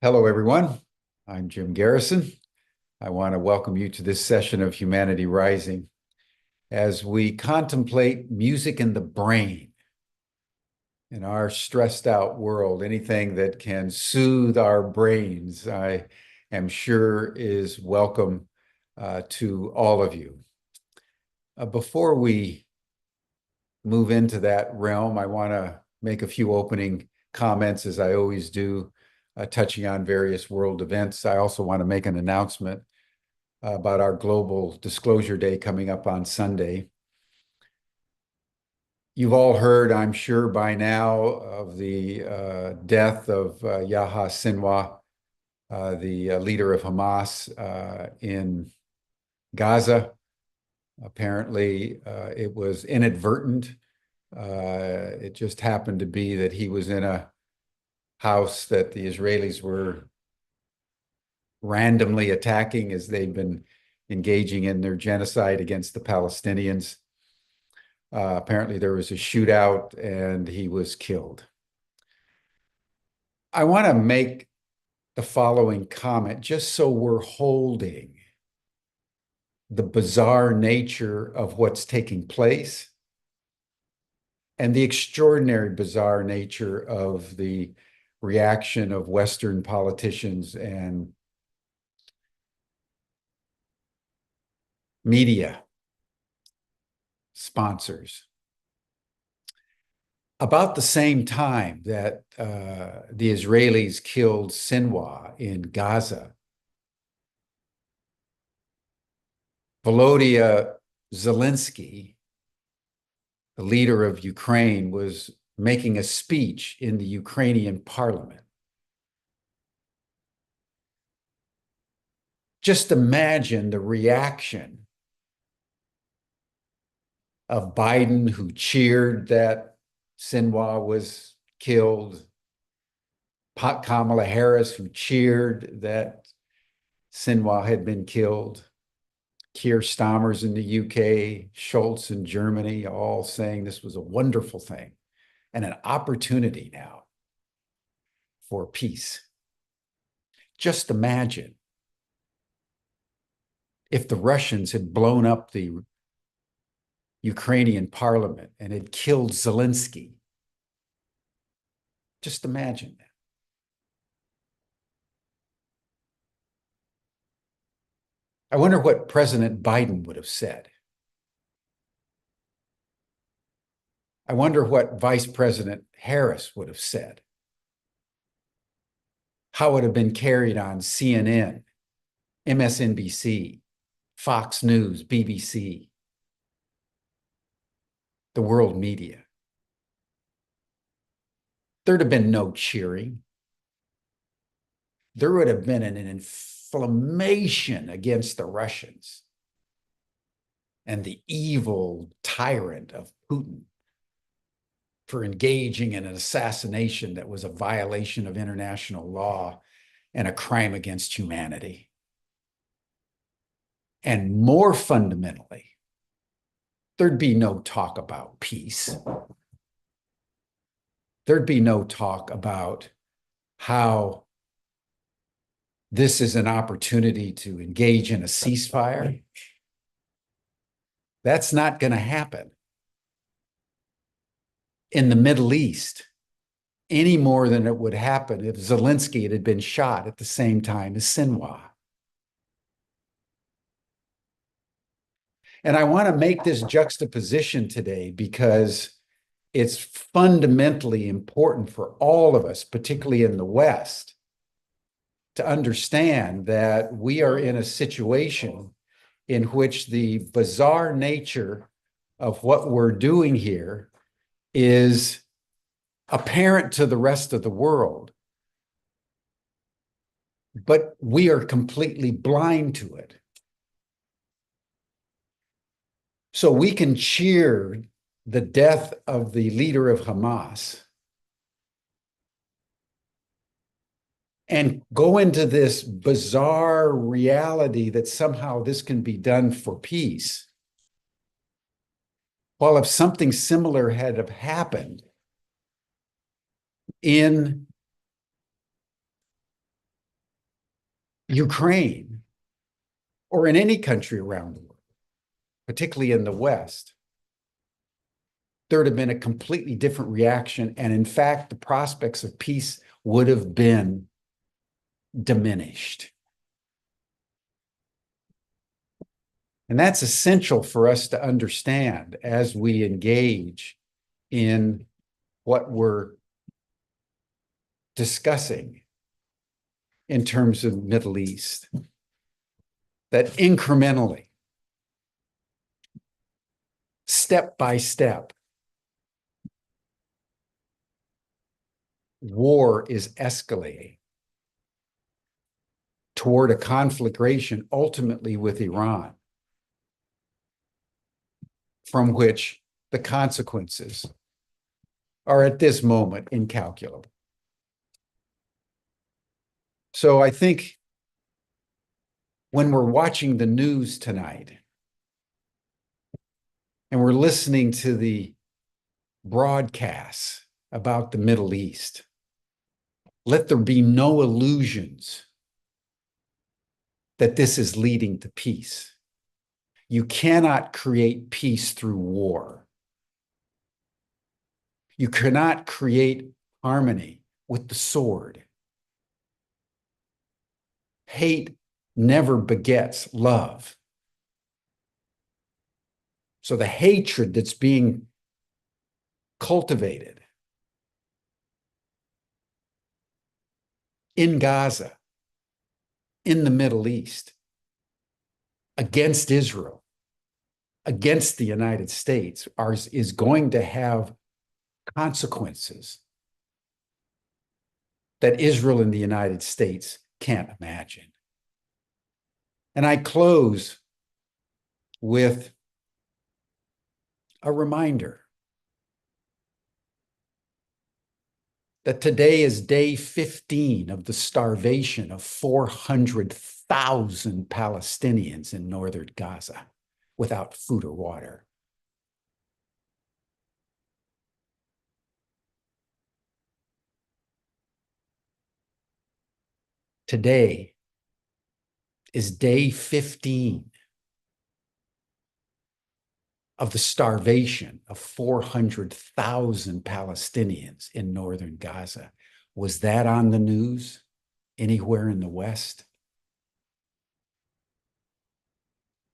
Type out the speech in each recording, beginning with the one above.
Hello, everyone. I'm Jim Garrison. I want to welcome you to this session of Humanity Rising as we contemplate music in the brain in our stressed out world. Anything that can soothe our brains, I am sure is welcome to all of you. Before we move into that realm, I want to make a few opening comments, as I always do, touching on various world events. I also want to make an announcement about our Global Disclosure Day coming up on Sunday. You've all heard, I'm sure by now, of the death of Yahya Sinwar, the leader of Hamas in Gaza. Apparently, it was inadvertent. It just happened to be that he was in a house that the Israelis were randomly attacking as they've been engaging in their genocide against the Palestinians. Apparently, there was a shootout and he was killed. I want to make the following comment just so we're holding the bizarre nature of what's taking place and the extraordinary bizarre nature of the reaction of Western politicians and media sponsors. About the same time that the Israelis killed Sinwar in Gaza, Volodya Zelensky, the leader of Ukraine, was making a speech in the Ukrainian parliament. Just imagine the reaction of Biden, who cheered that Sinwar was killed, Kamala Harris, who cheered that Sinwar had been killed, Keir Starmer's in the UK, Scholz in Germany, all saying this was a wonderful thing and an opportunity now for peace. Just imagine if the Russians had blown up the Ukrainian parliament and had killed Zelensky. Just imagine that. I wonder what President Biden would have said. I wonder what Vice President Harris would have said. How it would have been carried on CNN, MSNBC, Fox News, BBC, the world media. There'd have been no cheering. There would have been an inflammation against the Russians and the evil tyrant of Putin for engaging in an assassination that was a violation of international law and a crime against humanity. And more fundamentally, there'd be no talk about peace. There'd be no talk about how this is an opportunity to engage in a ceasefire. That's not going to happen in the Middle East any more than it would happen if Zelensky had been shot at the same time as Sinwar. And I want to make this juxtaposition today because it's fundamentally important for all of us, particularly in the West, to understand that we are in a situation in which the bizarre nature of what we're doing here is apparent to the rest of the world, but we are completely blind to it. So we can cheer the death of the leader of Hamas and go into this bizarre reality that somehow this can be done for peace. Well, if something similar had have happened in Ukraine or in any country around the world, particularly in the West, there would have been a completely different reaction. And in fact, the prospects of peace would have been diminished. And that's essential for us to understand as we engage in what we're discussing in terms of Middle East. That incrementally, step by step, war is escalating toward a conflagration, ultimately with Iran, from which the consequences are at this moment incalculable. So I think when we're watching the news tonight and we're listening to the broadcasts about the Middle East, let there be no illusions that this is leading to peace. You cannot create peace through war. You cannot create harmony with the sword. Hate never begets love. So the hatred that's being cultivated in Gaza, in the Middle East, against Israel, against the United States, is going to have consequences that Israel and the United States can't imagine. And I close with a reminder that today is day 15 of the starvation of 400,000 Palestinians in northern Gaza without food or water. Today is day 15 of the starvation of 400,000 Palestinians in northern Gaza. Was that on the news anywhere in the West?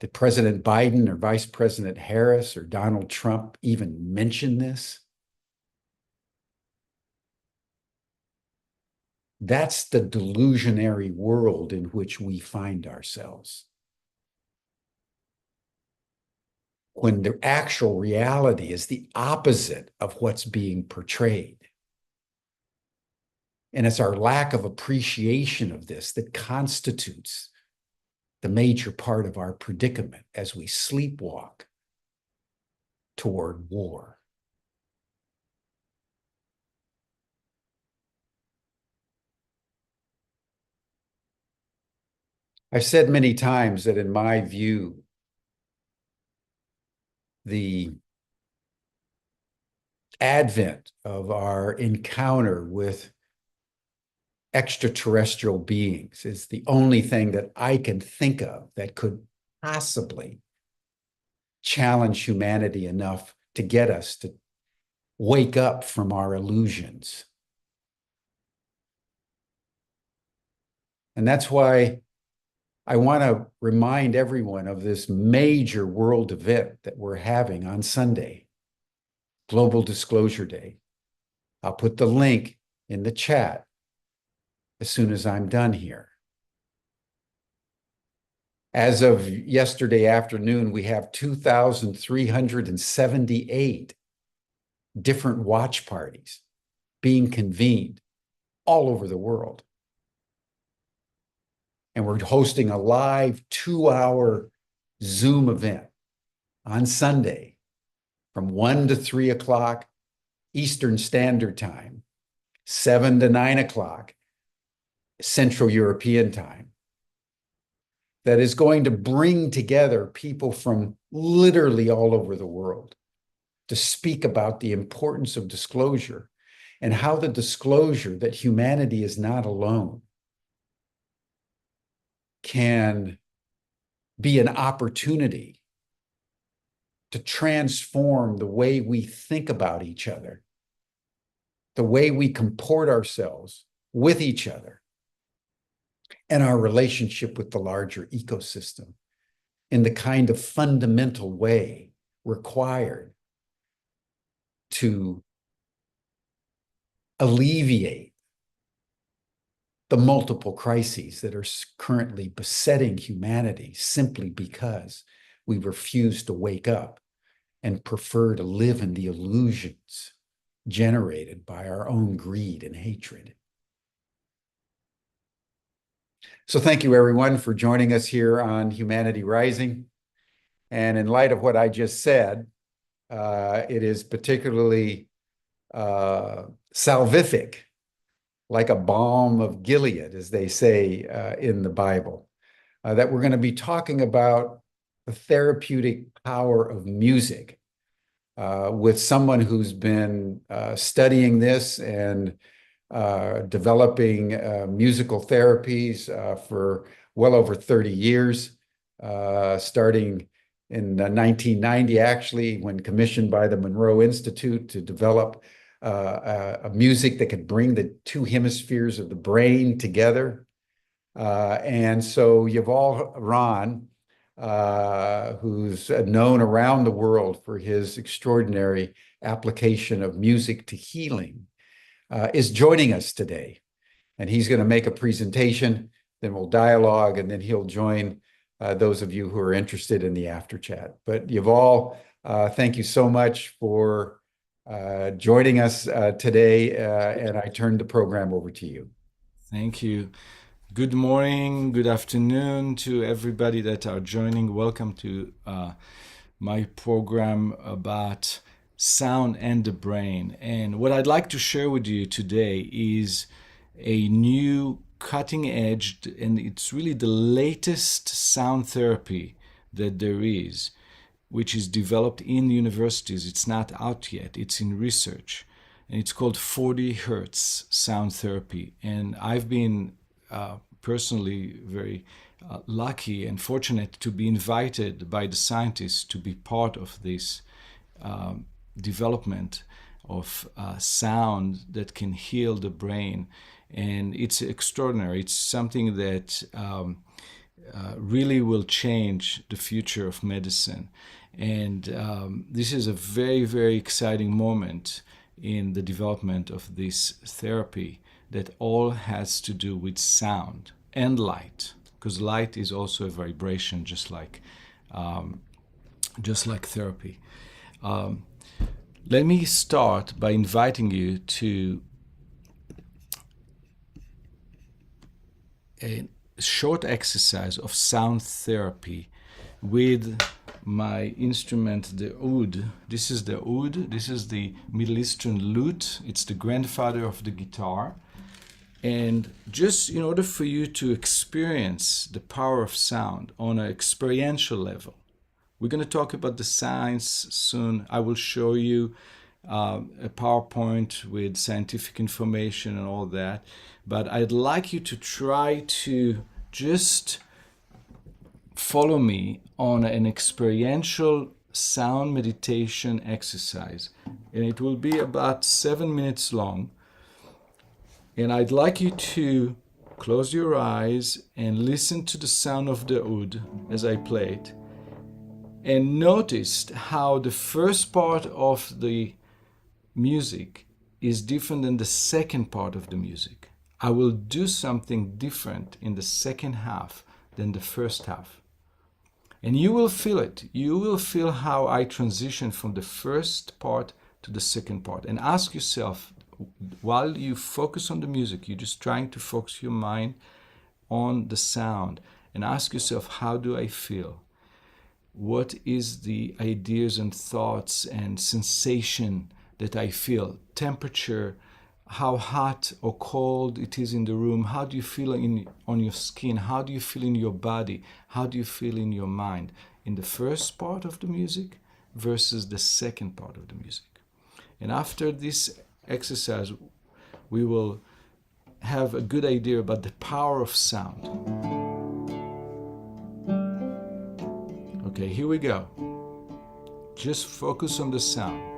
Did President Biden or Vice President Harris or Donald Trump even mention this? That's the delusionary world in which we find ourselves, when the actual reality is the opposite of what's being portrayed. And it's our lack of appreciation of this that constitutes the major part of our predicament as we sleepwalk toward war. I've said many times that in my view, the advent of our encounter with extraterrestrial beings is the only thing that I can think of that could possibly challenge humanity enough to get us to wake up from our illusions. And that's why I want to remind everyone of this major world event that we're having on Sunday, Global Disclosure Day. I'll put the link in the chat as soon as I'm done here. As of yesterday afternoon, we have 2,378 different watch parties being convened all over the world. And we're hosting a live 2-hour Zoom event on Sunday from 1 to 3 o'clock Eastern Standard Time, 7 to 9 o'clock Central European Time, that is going to bring together people from literally all over the world to speak about the importance of disclosure and how the disclosure that humanity is not alone, can be an opportunity to transform the way we think about each other, the way we comport ourselves with each other, and our relationship with the larger ecosystem in the kind of fundamental way required to alleviate the multiple crises that are currently besetting humanity simply because we refuse to wake up and prefer to live in the illusions generated by our own greed and hatred. So thank you, everyone, for joining us here on Humanity Rising. And in light of what I just said, it is particularly salvific, like a balm of Gilead, as they say in the Bible, that we're going to be talking about the therapeutic power of music with someone who's been studying this and developing musical therapies for well over 30 years, starting in 1990, actually, when commissioned by the Monroe Institute to develop a music that could bring the two hemispheres of the brain together. And so Yuval Ron, who's known around the world for his extraordinary application of music to healing, is joining us today. And he's going to make a presentation, then we'll dialogue, and then he'll join those of you who are interested in the after chat. But Yuval, thank you so much for joining us today, and I turn the program over to you. Thank you. Good morning, good afternoon to everybody that are joining. Welcome to my program about sound and the brain. And what I'd like to share with you today is a new cutting edge, and it's really the latest sound therapy that there is, which is developed in universities. It's not out yet, it's in research. And it's called 40 hertz sound therapy. And I've been personally very lucky and fortunate to be invited by the scientists to be part of this development of sound that can heal the brain. And it's extraordinary. It's something that really will change the future of medicine. And this is a very, very exciting moment in the development of this therapy that all has to do with sound and light, because light is also a vibration, just like therapy. Let me start by inviting you to a short exercise of sound therapy with my instrument, the oud. This is the oud. This is the Middle Eastern lute. It's the grandfather of the guitar. And just in order for you to experience the power of sound on an experiential level, we're going to talk about the science soon. I will show you a PowerPoint with scientific information and all that. But I'd like you to try to just follow me on an experiential sound meditation exercise. And it will be about 7 minutes long. And I'd like you to close your eyes and listen to the sound of the oud as I play it. And notice how the first part of the music is different than the second part of the music. I will do something different in the second half than the first half. And you will feel it. You will feel how I transition from the first part to the second part. And ask yourself, while you focus on the music, you're just trying to focus your mind on the sound. And ask yourself, how do I feel? What is the ideas and thoughts and sensation that I feel? Temperature, how hot or cold it is in the room. How do you feel on your skin? How do you feel in your body? How do you feel in your mind? In the first part of the music versus the second part of the music. And after this exercise, we will have a good idea about the power of sound. Okay, here we go. Just focus on the sound.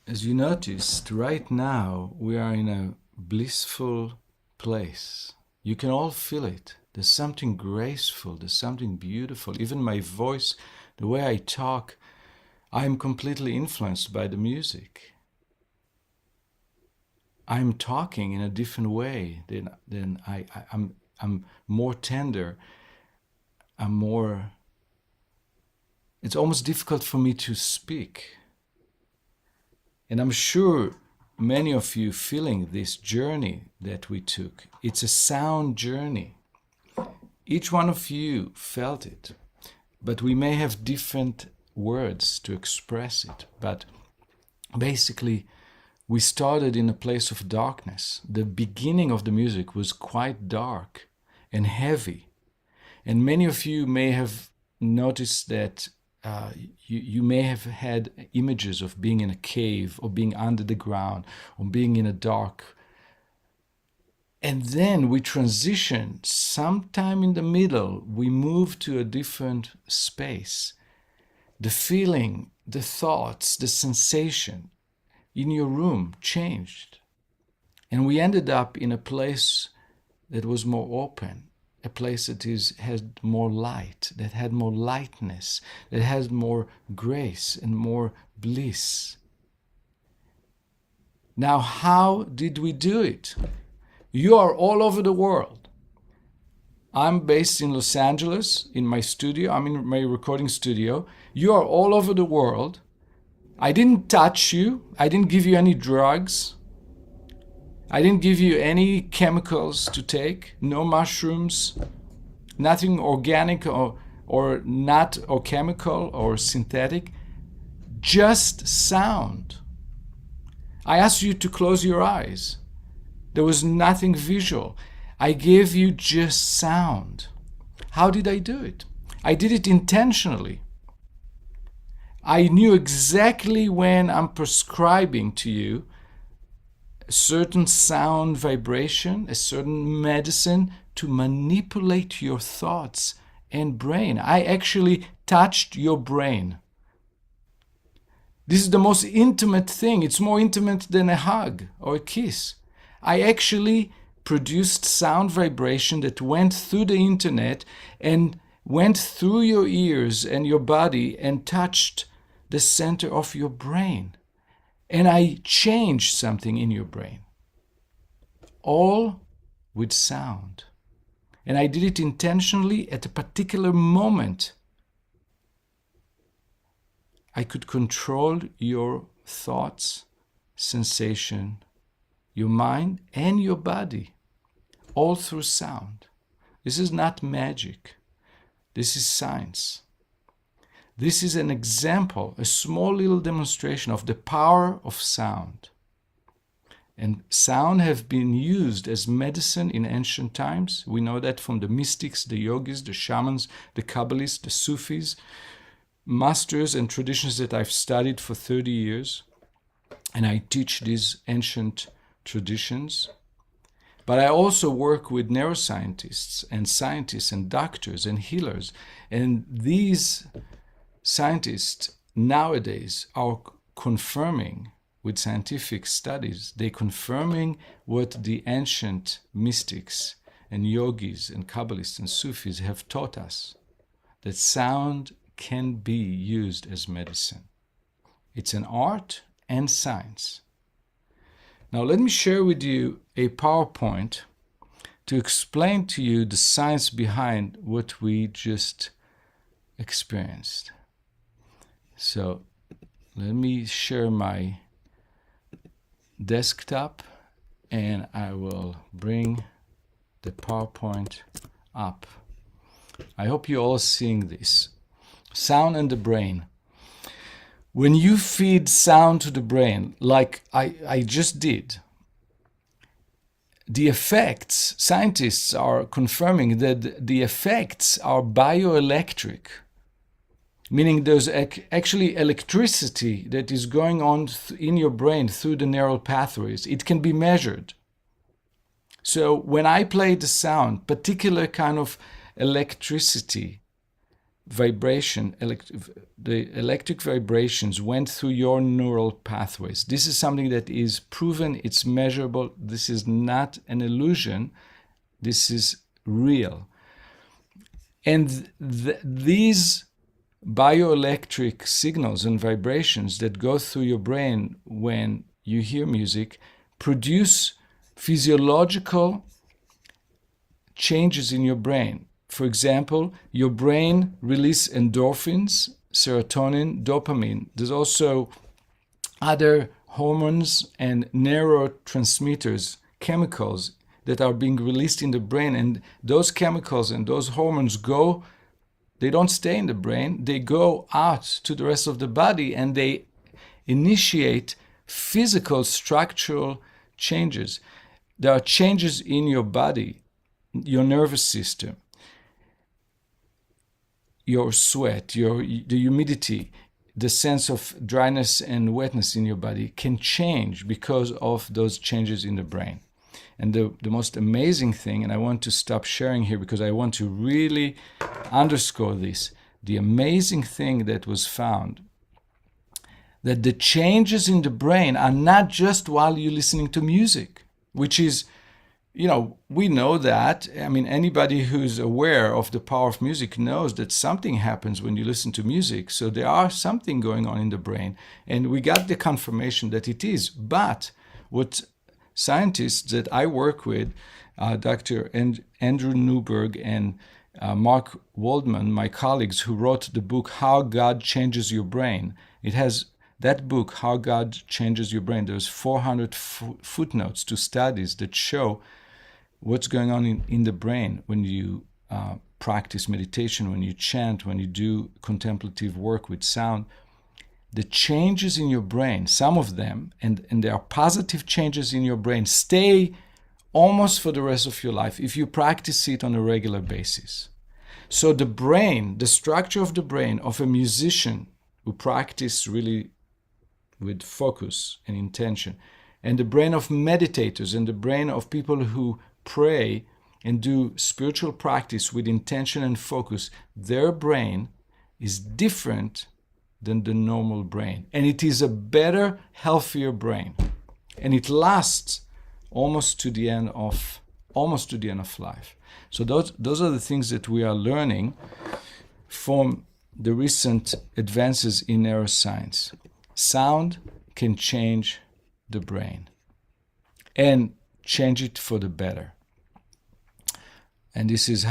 as you noticed, right now we are in a blissful place. You can all feel it. There's something graceful, there's something beautiful. Even my voice, the way I talk, I'm completely influenced by the music. I'm talking in a different way than I'm more tender. I'm more. It's almost difficult for me to speak. And I'm sure many of you feeling this journey that we took. It's a sound journey. Each one of you felt it, but we may have different words to express it. But basically, we started in a place of darkness. The beginning of the music was quite dark and heavy. And many of you may have noticed that you may have had images of being in a cave or being under the ground or being in a dark. And then we transition sometime in the middle, we move to a different space. The feeling, the thoughts, the sensation in your room changed. And we ended up in a place that was more open, a place that had more light, that had more lightness, that had more grace and more bliss. Now, how did we do it? You are all over the world. I'm based in Los Angeles, in my studio. I'm in my recording studio. You are all over the world. I didn't touch you. I didn't give you any drugs. I didn't give you any chemicals to take, no mushrooms, nothing organic or not or chemical or synthetic, just sound. I asked you to close your eyes. There was nothing visual. I gave you just sound. How did I do it? I did it intentionally. I knew exactly when I'm prescribing to you a certain sound vibration, a certain medicine to manipulate your thoughts and brain. I actually touched your brain. This is the most intimate thing. It's more intimate than a hug or a kiss. I actually produced sound vibration that went through the internet and went through your ears and your body and touched the center of your brain. And I changed something in your brain. All with sound. And I did it intentionally at a particular moment. I could control your thoughts, sensation, your mind, and your body, all through sound. This is not magic. This is science. This is an example, a small little demonstration of the power of sound. And sound have been used as medicine in ancient times. We know that from the mystics, the yogis, the shamans, the Kabbalists, the Sufis, masters and traditions that I've studied for 30 years. And I teach these ancient traditions. But I also work with neuroscientists and scientists and doctors and healers. And these scientists nowadays are confirming with scientific studies, they're confirming what the ancient mystics and yogis and Kabbalists and Sufis have taught us, that sound can be used as medicine. It's an art and science. Now let me share with you a PowerPoint to explain to you the science behind what we just experienced. So let me share my desktop and I will bring the PowerPoint up. I hope you're all seeing this. Sound and the brain. When you feed sound to the brain, like I just did, the effects, scientists are confirming that the effects are bioelectric, meaning there's actually electricity that is going on in your brain through the neural pathways. It can be measured. So when I play the sound, particular kind of electricity the electric vibrations went through your neural pathways. This is something that is proven, it's measurable. This is not an illusion. This is real. And these bioelectric signals and vibrations that go through your brain when you hear music produce physiological changes in your brain. For example, your brain releases endorphins, serotonin, dopamine. There's also other hormones and neurotransmitters, chemicals that are being released in the brain. And those chemicals and those hormones they don't stay in the brain, they go out to the rest of the body and they initiate physical structural changes. There are changes in your body, your nervous system, your sweat, the humidity, the sense of dryness and wetness in your body can change because of those changes in the brain. And the most amazing thing, and I want to stop sharing here because I want to really underscore this, the amazing thing that was found, that the changes in the brain are not just while you're listening to music, which is, we know that. I mean, anybody who's aware of the power of music knows that something happens when you listen to music. So there are something going on in the brain. And we got the confirmation that it is. But what scientists that I work with, Dr. Andrew Newberg and Mark Waldman, my colleagues who wrote the book, How God Changes Your Brain. It has that book, How God Changes Your Brain. There's 400 footnotes to studies that show what's going on in the brain when you practice meditation, when you chant, when you do contemplative work with sound. The changes in your brain, some of them, and there are positive changes in your brain, stay almost for the rest of your life if you practice it on a regular basis. So the brain, the structure of the brain of a musician who practice really with focus and intention, and the brain of meditators and the brain of people who pray and do spiritual practice with intention and focus, their brain is different than the normal brain. And it is a better, healthier brain. And it lasts almost to the end of life. So those are the things that we are learning from the recent advances in neuroscience. Sound can change the brain and change it for the better. And this is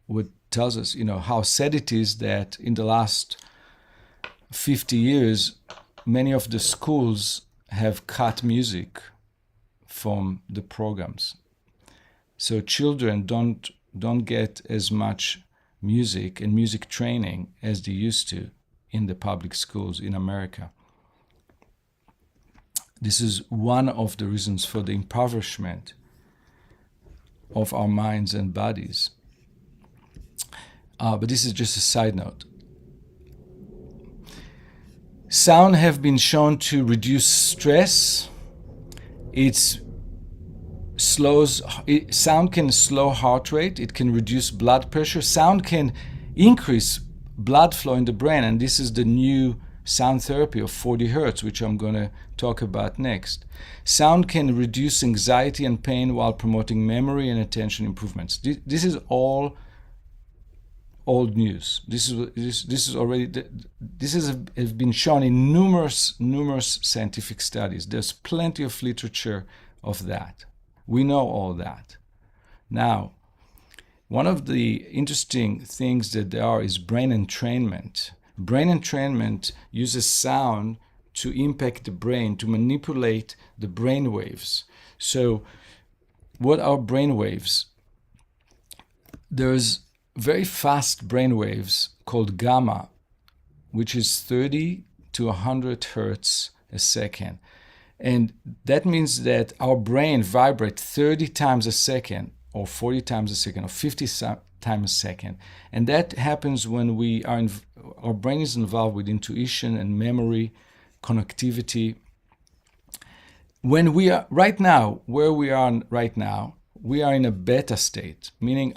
what tells us, how sad it is that in the last 50 years, many of the schools have cut music from the programs. So children don't get as much music and music training as they used to in the public schools in America. This is one of the reasons for the impoverishment of our minds and bodies. But this is just a side note. Sound have been shown to reduce stress. Sound can slow heart rate. It can reduce blood pressure. Sound can increase blood flow in the brain. And this is the new sound therapy of 40 hertz, which I'm going to talk about next. Sound can reduce anxiety and pain while promoting memory and attention improvements. This is all old news. This has been shown in numerous scientific studies. There's plenty of literature of that. We know all that. Now, one of the interesting things that there are is brain entrainment. Brain entrainment uses sound to impact the brain, to manipulate the brain waves. So what are brain waves? There's very fast brain waves called gamma, which is 30 to 100 hertz a second. And that means that our brain vibrates 30 times a second, or 40 times a second, or 50 times a second. And that happens when our brain is involved with intuition and memory, connectivity. When we are right now, where we are right now, we are in a beta state, meaning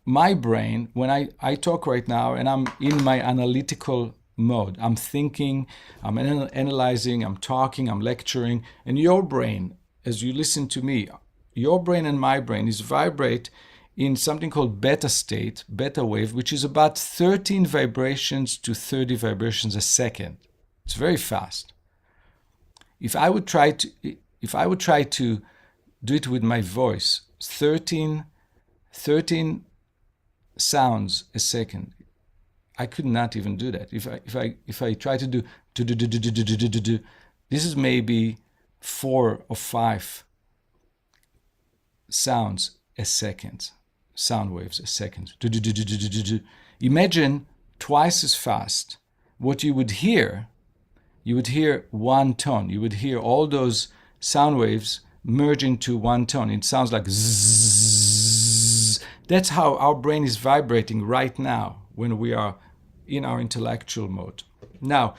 my brain, when I talk right now and I'm in my analytical mode, I'm thinking, I'm analyzing, I'm talking, I'm lecturing, and your brain, as you listen to me, your brain and my brain is vibrate in something called beta state, beta wave, which is about 13 vibrations to 30 vibrations a second. It's very fast. If I would try to do it with my voice, 13 sounds a second, I could not even do that. If I try to do this is maybe 4 or 5 sounds a second, sound waves a second. Imagine twice as fast. What you would hear one tone. You would hear all those sound waves merge into one tone. It sounds like zzz. That's how our brain is vibrating right now when we are in our intellectual mode. Now,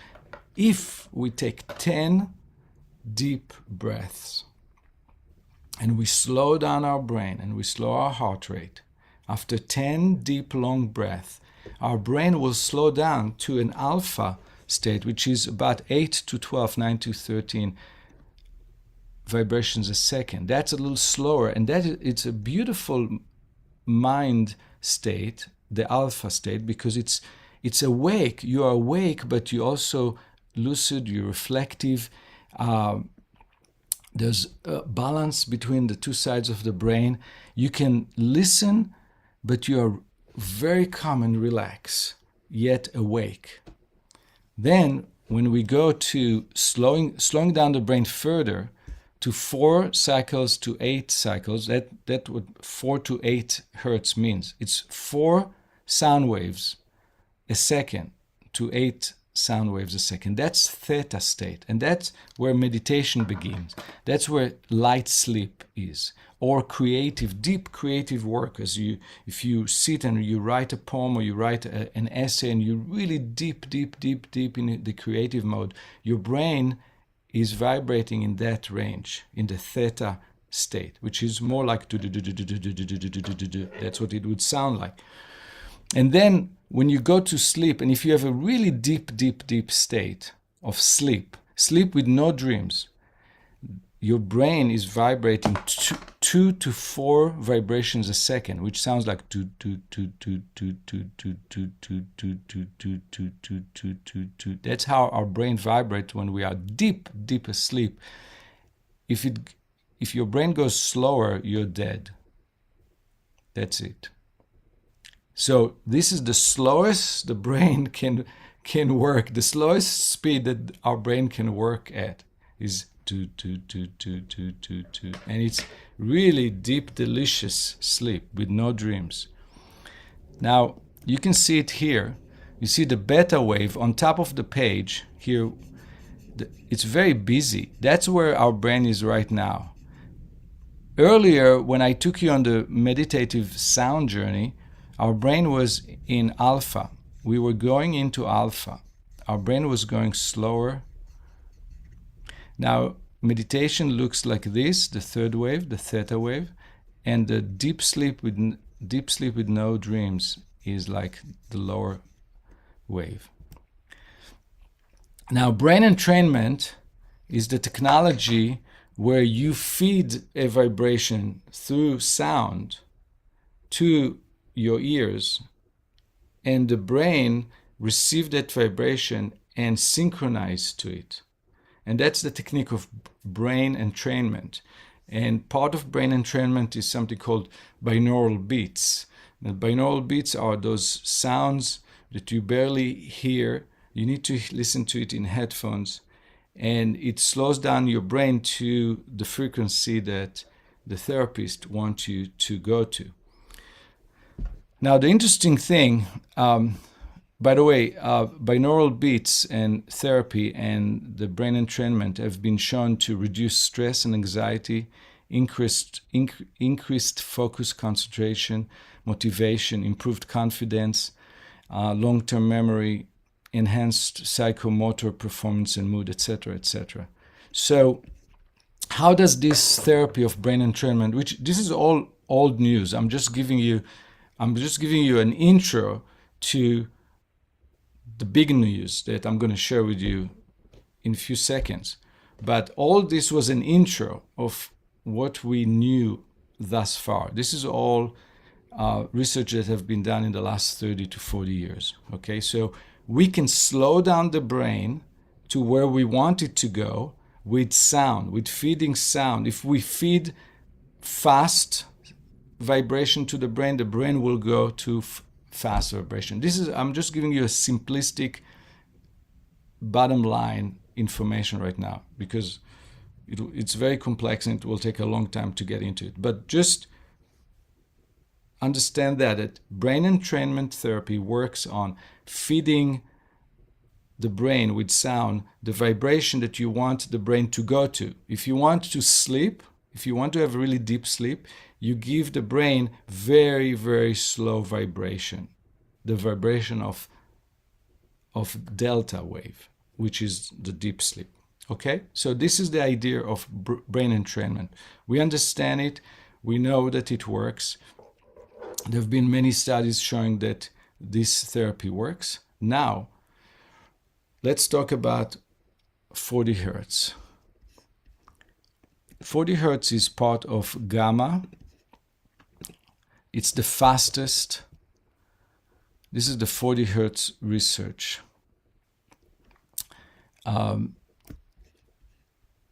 if we take 10 deep breaths and we slow down our brain and we slow our heart rate, after 10 deep long breaths, our brain will slow down to an alpha state, which is about 8 to 12, 9 to 13 vibrations a second. That's a little slower, and it's a beautiful mind state, the alpha state, because it's awake. You are awake, but you're also lucid, you're reflective. There's a balance between the two sides of the brain. You can listen, but you are very calm and relaxed, yet awake. Then, when we go to slowing down the brain further to 4 cycles to 8 cycles, that what 4 to 8 hertz means. It's 4 sound waves a second to 8 sound waves a second. That's theta state, and that's where meditation begins. That's where light sleep is, or deep creative work. If you sit and you write a poem or you write an essay and you're really deep in the creative mode, your brain is vibrating in that range, in the theta state, which is more like that's what it would sound like. And then when you go to sleep, and if you have a really deep state of sleep with no dreams, your brain is vibrating 2 to 4 vibrations a second, which sounds like That's how our brain vibrates when we are deep asleep. If your brain goes slower, you're dead. That's it. So this is the slowest the brain can work. The slowest speed that our brain can work at is and it's really deep, delicious sleep with no dreams. Now, you can see it here. You see the beta wave on top of the page here. It's very busy. That's where our brain is right now. Earlier, when I took you on the meditative sound journey, our brain was in alpha. We were going into alpha. Our brain was going slower. Now, meditation looks like this, the third wave, the theta wave, and the deep sleep with no dreams is like the lower wave. Now, brain entrainment is the technology where you feed a vibration through sound to your ears, and the brain receives that vibration and synchronize to it. And that's the technique of brain entrainment. And part of brain entrainment is something called binaural beats. Now, binaural beats are those sounds that you barely hear. You need to listen to it in headphones, and it slows down your brain to the frequency that the therapist wants you to go to. Now, the interesting thing, by the way, binaural beats and therapy and the brain entrainment have been shown to reduce stress and anxiety, increased focus, concentration, motivation, improved confidence, long-term memory, enhanced psychomotor performance and mood, etc., etc. So how does this therapy of brain entrainment, which this is all old news. I'm just giving you an intro to the big news that I'm going to share with you in a few seconds. But all this was an intro of what we knew thus far. This is all research that have been done in the last 30 to 40 years. Okay, so we can slow down the brain to where we want it to go with sound, with feeding sound. If we feed fast vibration to the brain will go to fast vibration. I'm just giving you a simplistic bottom line information right now because it's very complex and it will take a long time to get into it. But just understand that brain entrainment therapy works on feeding the brain with sound, the vibration that you want the brain to go to. If you want to sleep, if you want to have really deep sleep, you give the brain very, very slow vibration, the vibration of delta wave, which is the deep sleep. Okay, so this is the idea of brain entrainment. We understand it, we know that it works. There have been many studies showing that this therapy works. Now, let's talk about 40 hertz. 40 hertz is part of gamma. It's the fastest. This is the 40 hertz research.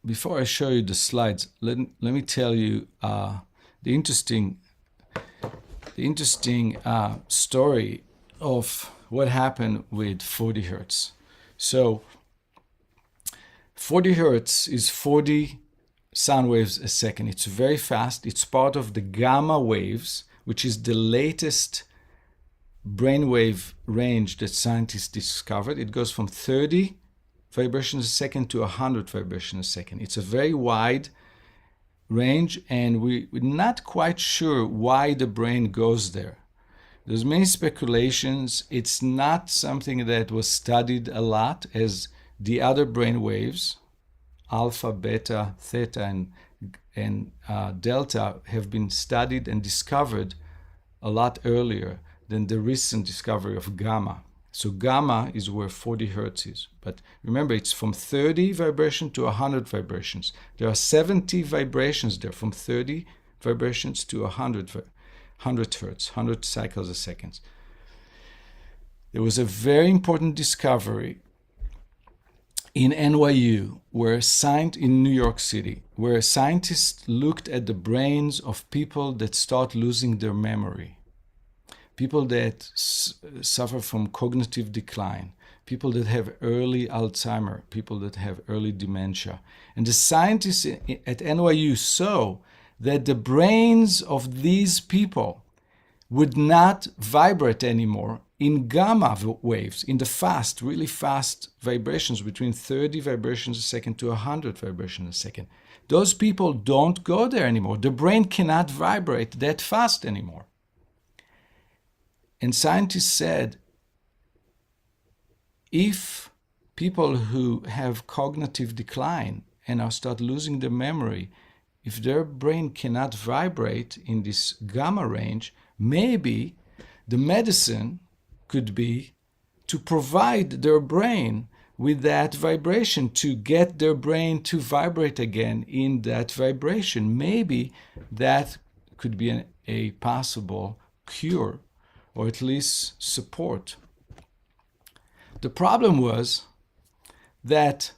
Before I show you the slides, let me tell you the interesting story of what happened with 40 hertz. So 40 hertz is 40 sound waves a second. It's very fast. It's part of the gamma waves, which is the latest brainwave range that scientists discovered. It goes from 30 vibrations a second to 100 vibrations a second. It's a very wide range, and we're not quite sure why the brain goes there. There's many speculations. It's not something that was studied a lot as the other brain waves, alpha, beta, theta, and delta, have been studied and discovered a lot earlier than the recent discovery of gamma. So gamma is where 40 hertz is. But remember, it's from 30 vibration to 100 vibrations. There are 70 vibrations there, from 30 vibrations to 100 hertz, 100 cycles a second. There was a very important discovery in NYU, in New York City, where scientists looked at the brains of people that start losing their memory. People that suffer from cognitive decline, people that have early Alzheimer, people that have early dementia. And the scientists at NYU saw that the brains of these people would not vibrate anymore in gamma waves, in the really fast vibrations, between 30 vibrations a second to 100 vibrations a second. Those people don't go there anymore. The brain cannot vibrate that fast anymore. And scientists said, if people who have cognitive decline and are start losing their memory, if their brain cannot vibrate in this gamma range, maybe the medicine could be to provide their brain with that vibration, to get their brain to vibrate again in that vibration. Maybe that could be a possible cure, or at least support. The problem was that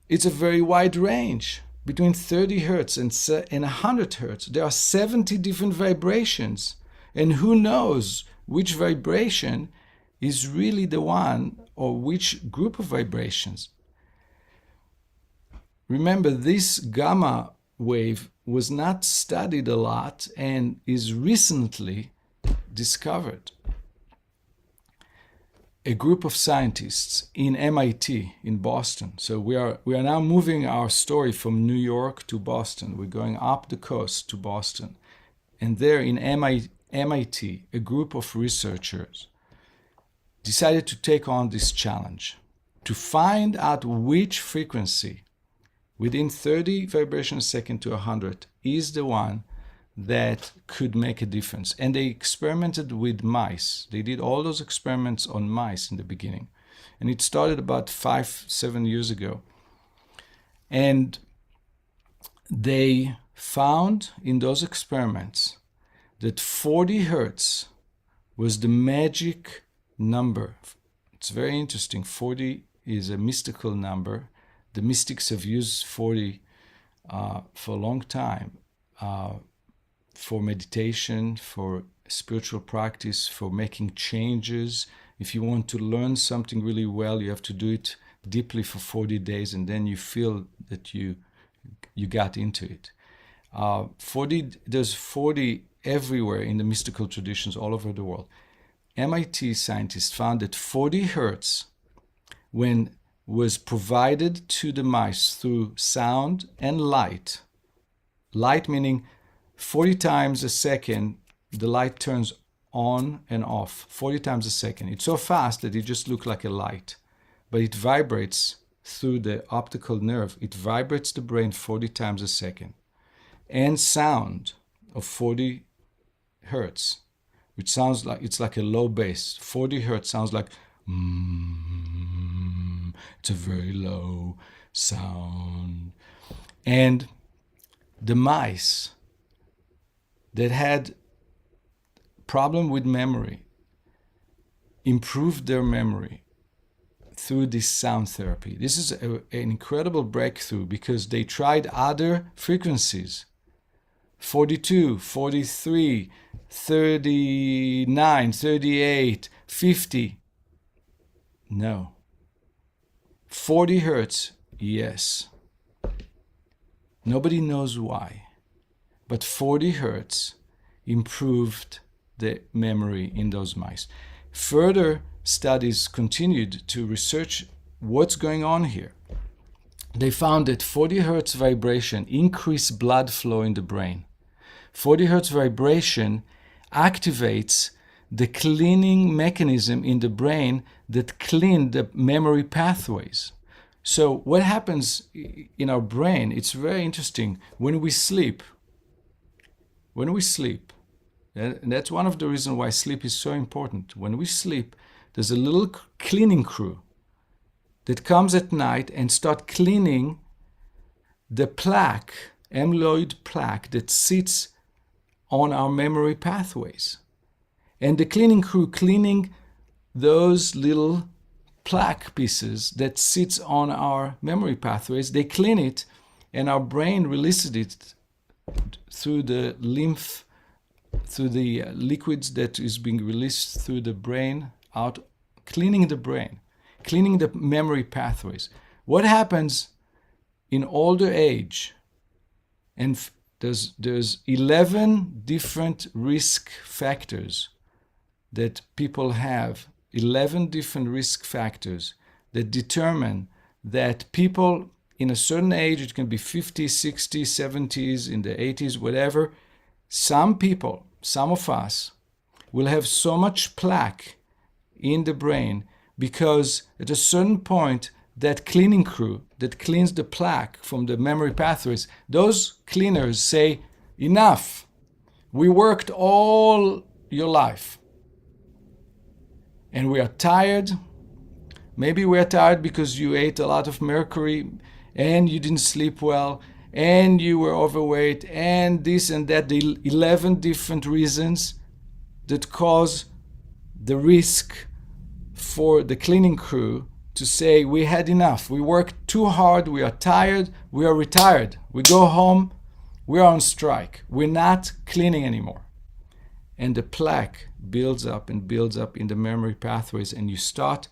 it's a very wide range. Between 30 hertz and 100 hertz, there are 70 different vibrations. And who knows which vibration is really the one, or which group of vibrations. Remember, this gamma wave was not studied a lot and is recently discovered. A group of scientists in MIT in Boston. So we are now moving our story from New York to Boston. We're going up the coast to Boston. And there in MIT, a group of researchers decided to take on this challenge, to find out which frequency within 30 vibrations a second to 100 is the one that could make a difference. And they experimented with mice. They did all those experiments on mice in the beginning. And it started about 5-7 years ago. And they found in those experiments that 40 hertz was the magic number. It's very interesting. 40 is a mystical number. The mystics have used 40 for a long time. For meditation, for spiritual practice, for making changes. If you want to learn something really well, you have to do it deeply for 40 days, and then you feel that you got into it. 40, there's 40 everywhere in the mystical traditions all over the world. MIT scientists found that 40 hertz, when was provided to the mice through sound and light meaning 40 times a second, the light turns on and off 40 times a second. It's so fast that it just looks like a light, but it vibrates through the optical nerve. It vibrates the brain 40 times a second. And sound of 40 hertz, which sounds like it's like a low bass. 40 hertz sounds like it's a very low sound. And the mice that had problem with memory improved their memory through this sound therapy. This is an incredible breakthrough because they tried other frequencies, 42, 43, 39, 38, 50. No. 40 hertz, yes. Nobody knows why, but 40 hertz improved the memory in those mice. Further studies continued to research what's going on here. They found that 40 hertz vibration increased blood flow in the brain. 40 hertz vibration activates the cleaning mechanism in the brain that clean the memory pathways. So what happens in our brain, it's very interesting. When we sleep, and that's one of the reasons why sleep is so important. When we sleep, there's a little cleaning crew that comes at night and start cleaning the plaque, amyloid plaque that sits on our memory pathways. And the cleaning crew cleaning those little plaque pieces that sits on our memory pathways, they clean it, and our brain releases it through the lymph, through the liquids that is being released through the brain, out, cleaning the brain, cleaning the memory pathways. What happens in older age? And there's 11 different risk factors that people have, 11 different risk factors that determine that people in a certain age, it can be 50s, 60s, 70s, in the 80s, whatever, some people, some of us, will have so much plaque in the brain because at a certain point, that cleaning crew that cleans the plaque from the memory pathways, those cleaners say, enough, we worked all your life. And we are tired. Maybe we are tired because you ate a lot of mercury and you didn't sleep well and you were overweight and this and that, the 11 different reasons that cause the risk for the cleaning crew to say, we had enough, we worked too hard, we are tired, we are retired, we go home, we are on strike, we're not cleaning anymore. And the plaque builds up and builds up in the memory pathways, and you start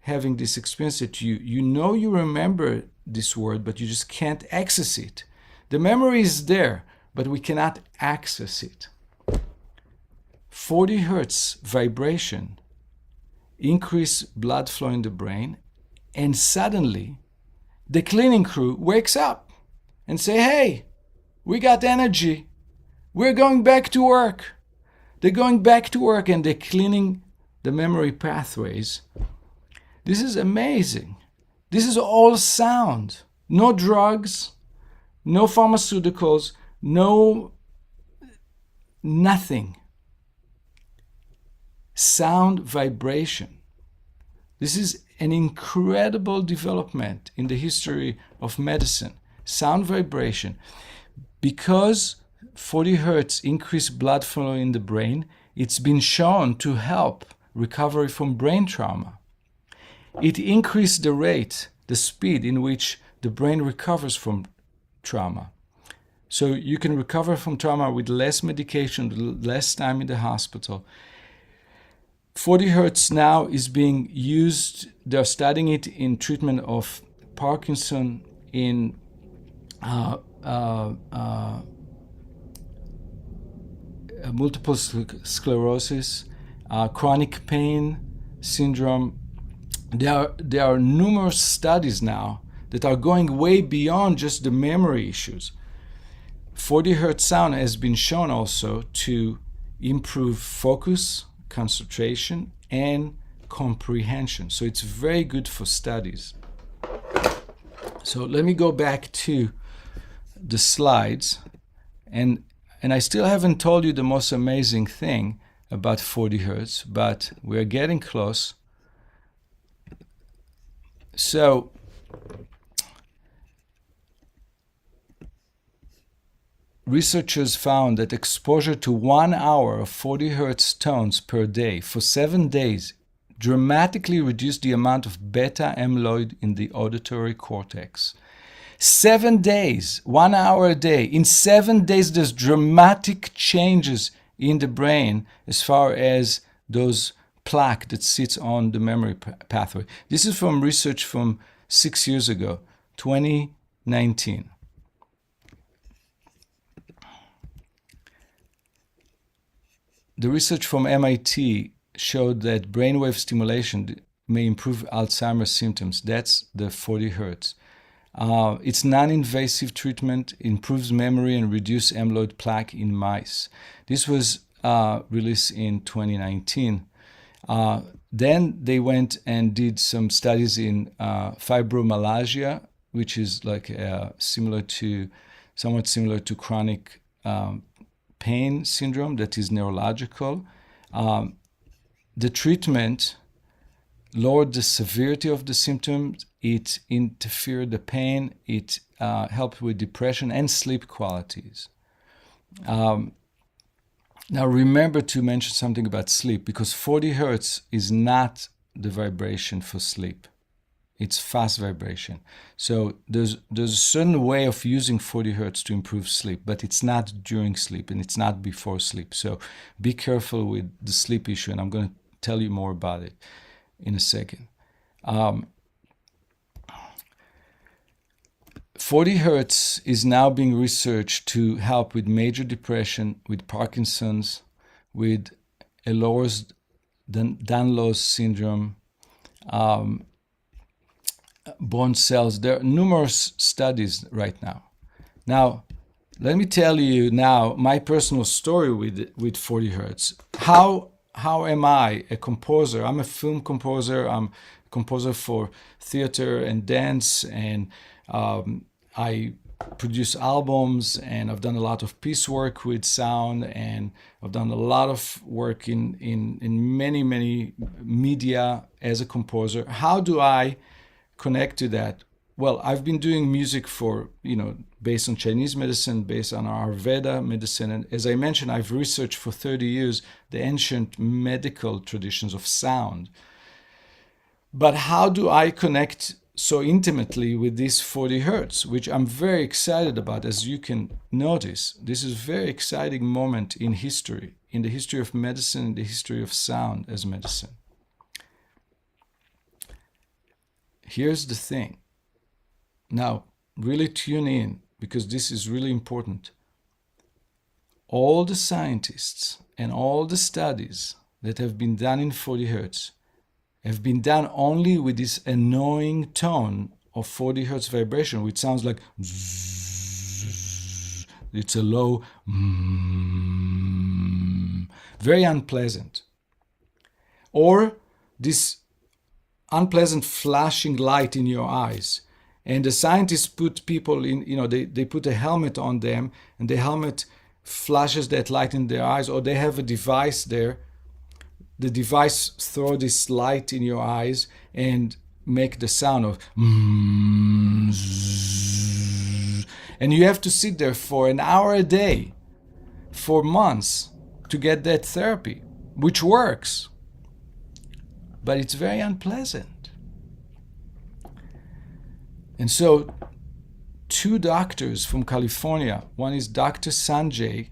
having this experience that you know you remember this word, but you just can't access it. The memory is there, but we cannot access it. 40 hertz vibration increase blood flow in the brain, and suddenly the cleaning crew wakes up and say, hey, we got energy, we're going back to work. They're going back to work and they're cleaning the memory pathways. This is amazing. This is all sound. No drugs, no pharmaceuticals, no nothing. Sound vibration. This is an incredible development in the history of medicine. Sound vibration. Because 40 hertz increase blood flow in the brain, it's been shown to help recovery from brain trauma. It increased the rate, the speed in which the brain recovers from trauma. So you can recover from trauma with less medication, less time in the hospital. 40 hertz now is being used, they're studying it in treatment of Parkinson, in multiple sclerosis, chronic pain syndrome. There are numerous studies now that are going way beyond just the memory issues. 40 hertz sound has been shown also to improve focus, concentration, and comprehension. So it's very good for studies. So let me go back to the slides, and I still haven't told you the most amazing thing about 40 hertz, but we're getting close. So researchers found that exposure to 1 hour of 40 hertz tones per day for 7 days dramatically reduced the amount of beta amyloid in the auditory cortex. 7 days, 1 hour a day. In 7 days, there's dramatic changes in the brain as far as those plaque that sits on the memory pathway. This is from research from 6 years ago, 2019. The research from MIT showed that brainwave stimulation may improve Alzheimer's symptoms. That's the 40 hertz. It's non-invasive treatment, improves memory and reduces amyloid plaque in mice. This was released in 2019. Then they went and did some studies in fibromyalgia, which is like somewhat similar to chronic pain syndrome that is neurological. The treatment lowered the severity of the symptoms, it interfered the pain, it helped with depression and sleep qualities. Now remember to mention something about sleep, because 40 hertz is not the vibration for sleep. It's fast vibration. So there's a certain way of using 40 hertz to improve sleep, but it's not during sleep and it's not before sleep. So be careful with the sleep issue, and I'm going to tell you more about it in a second. 40 hertz is now being researched to help major depression, Parkinson's, Ehlers-Danlos syndrome, bone cells. There are numerous studies right now. Now, let me tell you now my personal story with 40 hertz. How am I a composer? I'm a film composer. I'm a composer for theater and dance, and I produce albums, and I've done a lot of piecework with sound, and I've done a lot of work in many media as a composer. How do I connect to that? Well, I've been doing music for, based on Chinese medicine, based on Ayurveda medicine. And as I mentioned, I've researched for 30 years the ancient medical traditions of sound. But how do I connect so intimately with this 40 hertz, which I'm very excited about? As you can notice, this is a very exciting moment in history, in the history of medicine, in the history of sound as medicine. Here's the thing. Now, really tune in, because this is really important. All the scientists and all the studies that have been done in 40 hertz have been done only with this annoying tone of 40 hertz vibration, which sounds like zzz. It's a low, very unpleasant. Or this unpleasant flashing light in your eyes. And the scientists put people in, they put a helmet on them, and the helmet flashes that light in their eyes, or they have a device there. The device throw this light in your eyes and make the sound of and you have to sit there for an hour a day for months to get that therapy, which works, but it's very unpleasant. And so 2 doctors from California, one is Dr. Sanjay.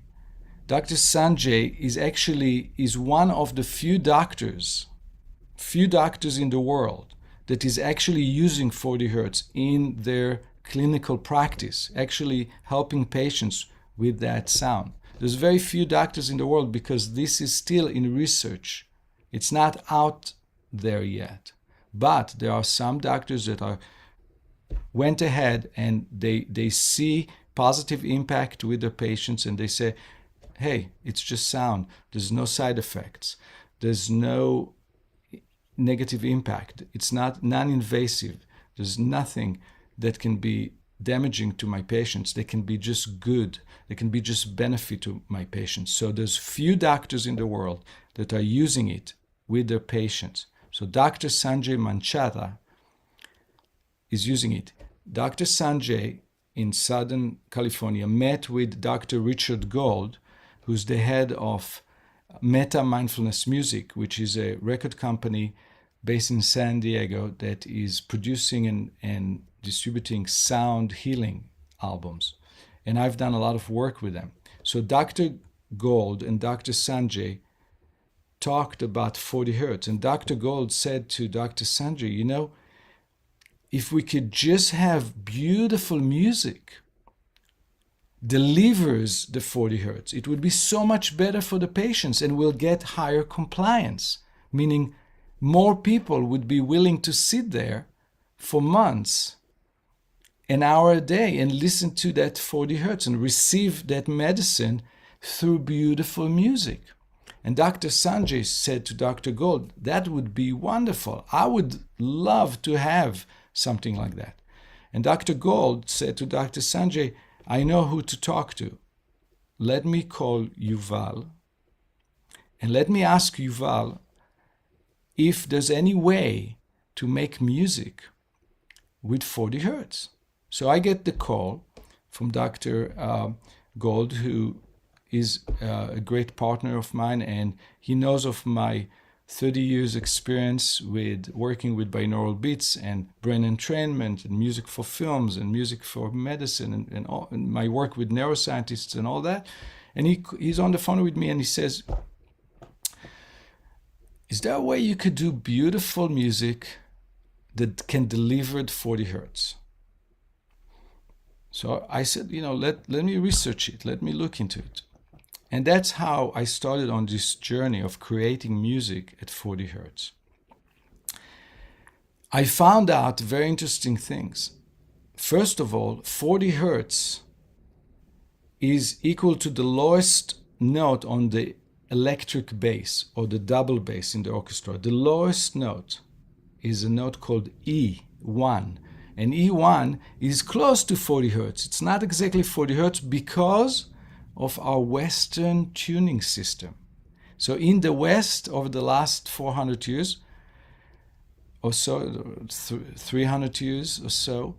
Dr. Sanjay is one of the few doctors in the world that is actually using 40 hertz in their clinical practice, actually helping patients with that sound. There's very few doctors in the world because this is still in research. It's not out there yet. But there are some doctors that went ahead and they see positive impact with their patients, and they say, hey, it's just sound. There's no side effects. There's no negative impact. It's not non-invasive. There's nothing that can be damaging to my patients. They can be just good. They can be just benefit to my patients. So there's few doctors in the world that are using it with their patients. So Dr. Sanjay Manchada is using it. Dr. Sanjay in Southern California met with Dr. Richard Gold, who's the head of Meta Mindfulness Music, which is a record company based in San Diego that is producing and distributing sound healing albums. And I've done a lot of work with them. So Dr. Gold and Dr. Sanjay talked about 40 hertz. And Dr. Gold said to Dr. Sanjay, if we could just have beautiful music delivers the 40 hertz, it would be so much better for the patients, and we'll get higher compliance, meaning more people would be willing to sit there for months, an hour a day, and listen to that 40 hertz and receive that medicine through beautiful music. And Dr. Sanjay said to Dr. Gold, that would be wonderful. I would love to have something like that. And Dr. Gold said to Dr. Sanjay, I know who to talk to. Let me call Yuval, and let me ask Yuval if there's any way to make music with 40 hertz. So I get the call from Dr. Gold, who is a great partner of mine, and he knows of my 30 years experience with working with Binaural Beats and Brain Entrainment and music for films and music for medicine and my work with neuroscientists and all that. And he's on the phone with me and he says, is there a way you could do beautiful music that can deliver at 40 hertz? So I said, let me research it. Let me look into it. And that's how I started on this journey of creating music at 40 hertz. I found out very interesting things. First of all, 40 hertz is equal to the lowest note on the electric bass or the double bass in the orchestra. The lowest note is a note called E1. And E1 is close to 40 hertz. It's not exactly 40 hertz because of our Western tuning system. So in the West, over the last 400 years or so, 300 years or so,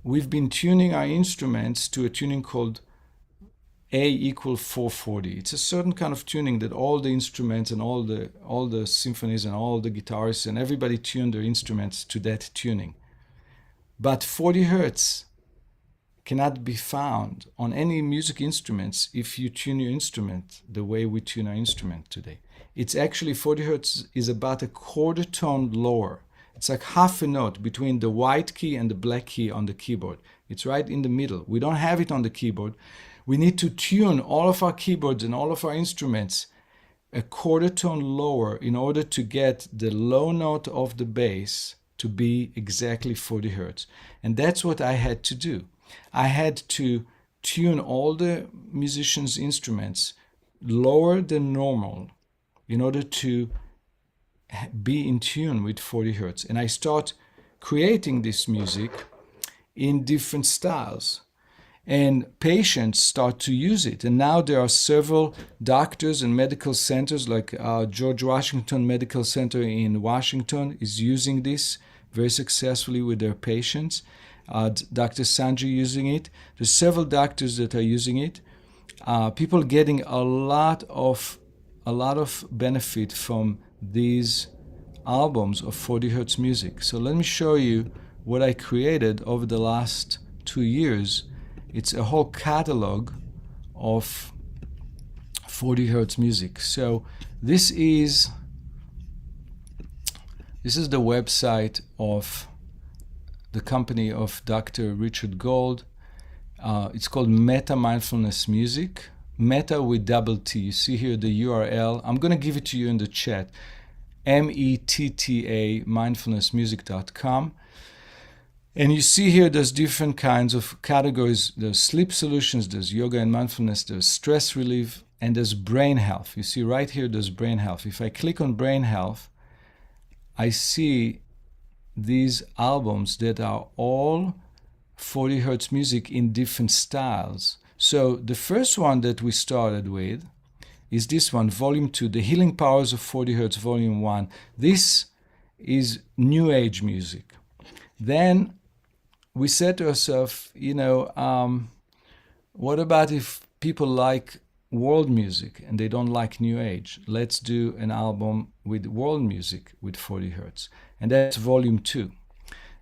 we've been tuning our instruments to a tuning called A equal 440. It's a certain kind of tuning that all the instruments and all the symphonies and all the guitarists and everybody tune their instruments to that tuning. But 40 hertz cannot be found on any music instruments if you tune your instrument the way we tune our instrument today. It's actually 40 hertz is about a quarter tone lower. It's like half a note between the white key and the black key on the keyboard. It's right in the middle. We don't have it on the keyboard. We need to tune all of our keyboards and all of our instruments a quarter tone lower in order to get the low note of the bass to be exactly 40 hertz. And that's what I had to do. I had to tune all the musicians' instruments lower than normal in order to be in tune with 40 hertz. And I start creating this music in different styles. And patients start to use it. And now there are several doctors and medical centers, like George Washington Medical Center in Washington is using this very successfully with their patients. Dr. Sanjay using it. There's several doctors that are using it. People getting a lot of benefit from these albums of 40 hertz music. So let me show you what I created over the last 2 years. It's a whole catalog of 40 hertz music. So this is the website of the company of Dr. Richard Gold. It's called Meta Mindfulness Music. Meta with double T. You see here the URL. I'm going to give it to you in the chat. METTA mindfulnessmusic.com. And you see here there's different kinds of categories. There's sleep solutions, there's yoga and mindfulness, there's stress relief, and there's brain health. You see right here there's brain health. If I click on brain health, I see these albums that are all 40 hertz music in different styles. So the first one that we started with is this one, Volume 2, The Healing Powers of 40 Hertz, Volume 1. This is New Age music. Then we said to ourselves, what about if people like world music and they don't like New Age? Let's do an album with world music with 40 Hertz. And that's Volume 2.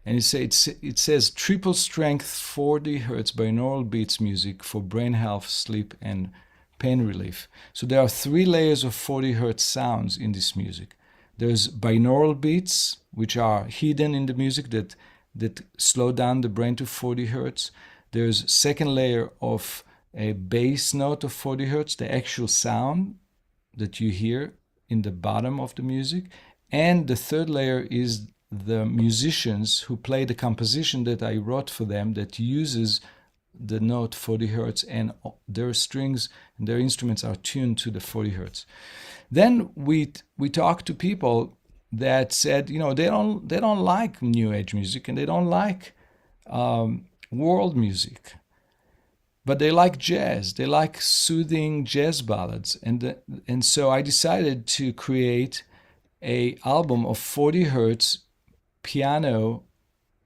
And it says triple strength 40 Hertz binaural beats music for brain health, sleep, and pain relief. So there are 3 layers of 40 Hertz sounds in this music. There's binaural beats, which are hidden in the music that slow down the brain to 40 Hertz. There's second layer of a bass note of 40 Hertz, the actual sound that you hear in the bottom of the music. And the third layer is the musicians who play the composition that I wrote for them that uses the note 40 Hertz, and their strings and their instruments are tuned to the 40 Hertz. Then we talked to people that said, they don't like New Age music and they don't like world music, but they like jazz. They like soothing jazz ballads, and so I decided to create a album of 40 Hertz piano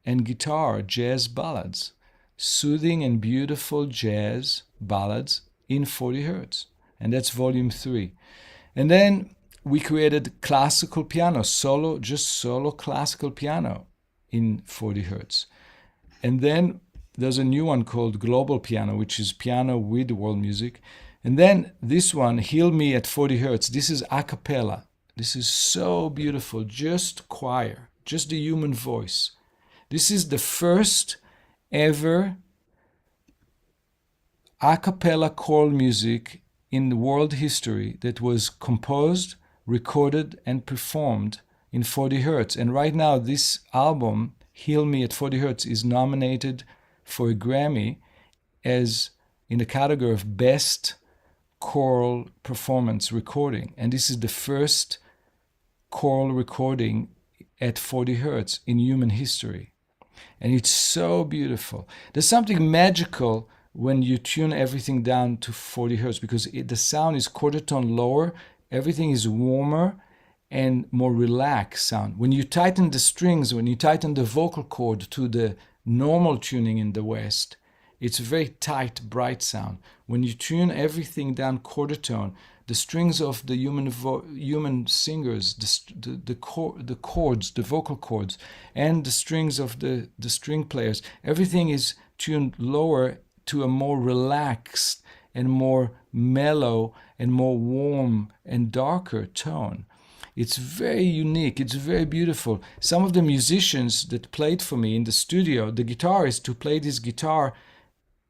and guitar jazz ballads, soothing and beautiful jazz ballads in 40 Hertz, and that's Volume 3. And then we created classical piano, solo classical piano in 40 Hertz. And then there's a new one called Global Piano, which is piano with world music. And then this one, Heal Me at 40 Hertz. This is a cappella. This is so beautiful, just choir, just the human voice. This is the first ever a cappella choral music in world history that was composed, recorded, and performed in 40 Hertz. And right now, this album, Heal Me at 40 Hertz, is nominated for a Grammy as in the category of Best Choral Performance Recording. And this is the first choral recording at 40 Hertz in human history. And it's so beautiful. There's something magical when you tune everything down to 40 Hertz because the sound is quarter tone lower, everything is warmer and more relaxed sound. When you tighten the strings, when you tighten the vocal cord to the normal tuning in the West, it's a very tight, bright sound. When you tune everything down quarter tone, the strings of the human singers, the chords, the vocal chords, and the strings of the string players, everything is tuned lower to a more relaxed and more mellow and more warm and darker tone. It's very unique. It's very beautiful. Some of the musicians that played for me in the studio, the guitarist who played his guitar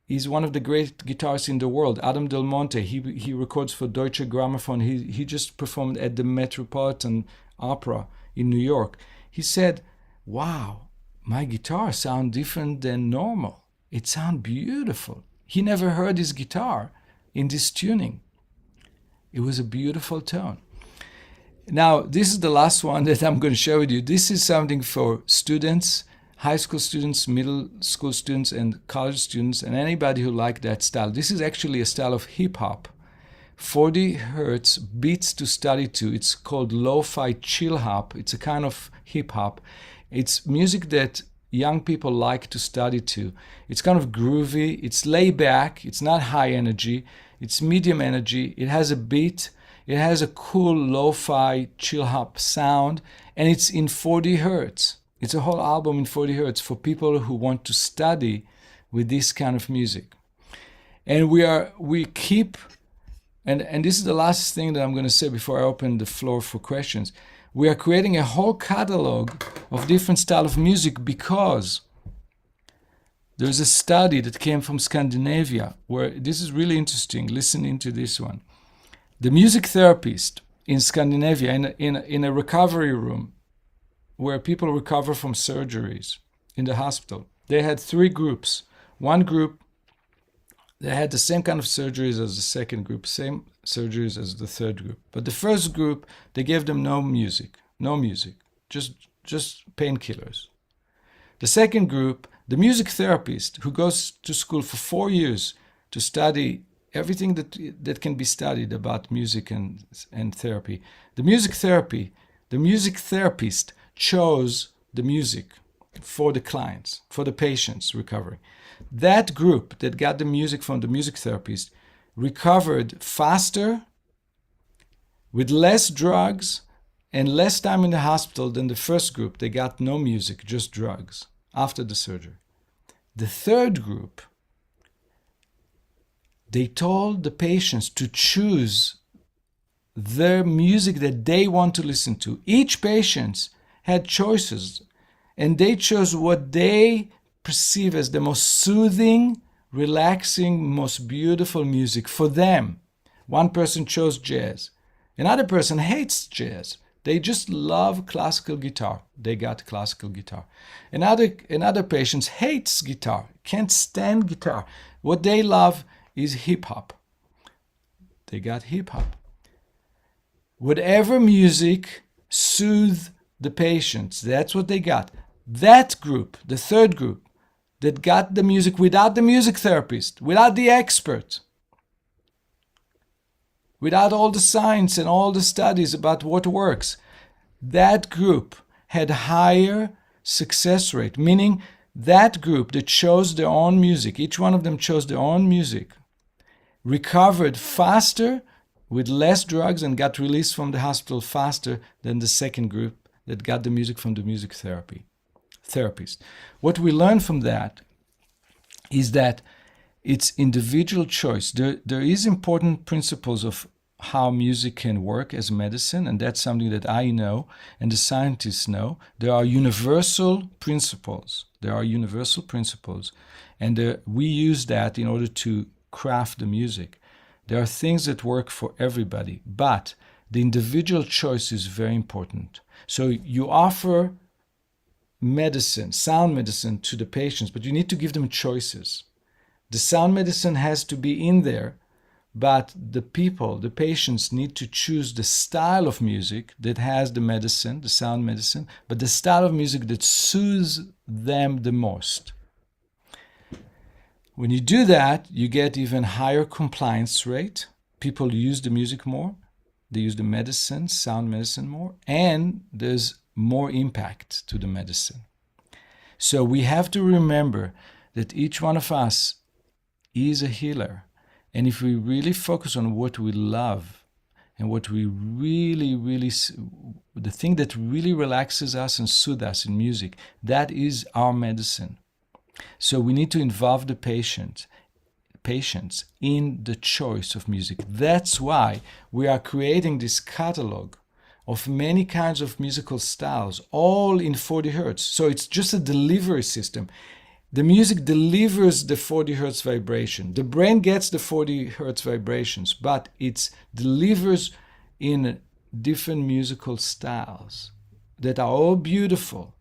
is one of the great guitarists in the world, Adam Del Monte. He records for Deutsche Grammophon. He just performed at the Metropolitan Opera in New York. He said, wow, my guitar sounds different than normal. It sounds beautiful. He never heard his guitar in this tuning. It was a beautiful tone. Now, this is the last one that I'm going to share with you. This is something for students. high school students, middle school students, and college students, and anybody who like that style. This is actually a style of hip-hop. 40 hertz beats to study to. It's called lo-fi chill hop. It's a kind of hip-hop. It's music that young people like to study to. It's kind of groovy. It's laid back. It's not high energy. It's medium energy. It has a beat. It has a cool lo-fi chill hop sound, and it's in 40 hertz. It's a whole album in 40 hertz for people who want to study with this kind of music. And we keep, and this is the last thing that I'm going to say before I open the floor for questions. We are creating a whole catalog of different styles of music because there's a study that came from Scandinavia where this is really interesting. Listen into this one. The music therapist in Scandinavia, in a recovery room where people recover from surgeries in the hospital, they had 3 groups. One group, they had the same kind of surgeries as the second group, same surgeries as the third group. But the first group, they gave them no music, just painkillers. The second group, the music therapist who goes to school for 4 years to study everything that can be studied about music and therapy. The music therapist chose the music for the clients, for the patients recovering. That group that got the music from the music therapist recovered faster, with less drugs and less time in the hospital than the first group. They got no music, just drugs after the surgery. The third group, they told the patients to choose the music that they want to listen to. Each patient had choices, and they chose what they perceive as the most soothing, relaxing, most beautiful music for them. One person chose jazz. Another person hates jazz. They just love classical guitar. They got classical guitar. Another patient hates guitar, can't stand guitar. What they love is hip-hop. They got hip-hop. Whatever music soothed the patients, that's what they got. That group, the third group, that got the music without the music therapist, without the expert, without all the science and all the studies about what works, that group had higher success rate, meaning that group that chose their own music, each one of them chose their own music, recovered faster with less drugs and got released from the hospital faster than the second group that got the music from the music therapist. What we learn from that is that it's individual choice. There is important principles of how music can work as medicine, and that's something that I know and the scientists know. There are universal principles. And we use that in order to craft the music. There are things that work for everybody, but the individual choice is very important. So you offer medicine, sound medicine, to the patients, but you need to give them choices. The sound medicine has to be in there, but the patients need to choose the style of music that has the medicine, the sound medicine, but the style of music that soothes them the most. When you do that, you get even higher compliance rate. People use the music more. They use the medicine, sound medicine more, and there's more impact to the medicine. So we have to remember that each one of us is a healer. And if we really focus on what we love and what we really, the thing that really relaxes us and soothes us in music, that is our medicine. So we need to involve the patients in the choice of music. That's why we are creating this catalog of many kinds of musical styles, all in 40 hertz. So it's just a delivery system. The music delivers the 40 hertz vibration. The brain gets the 40 hertz vibrations, but it delivers in different musical styles that are all beautiful.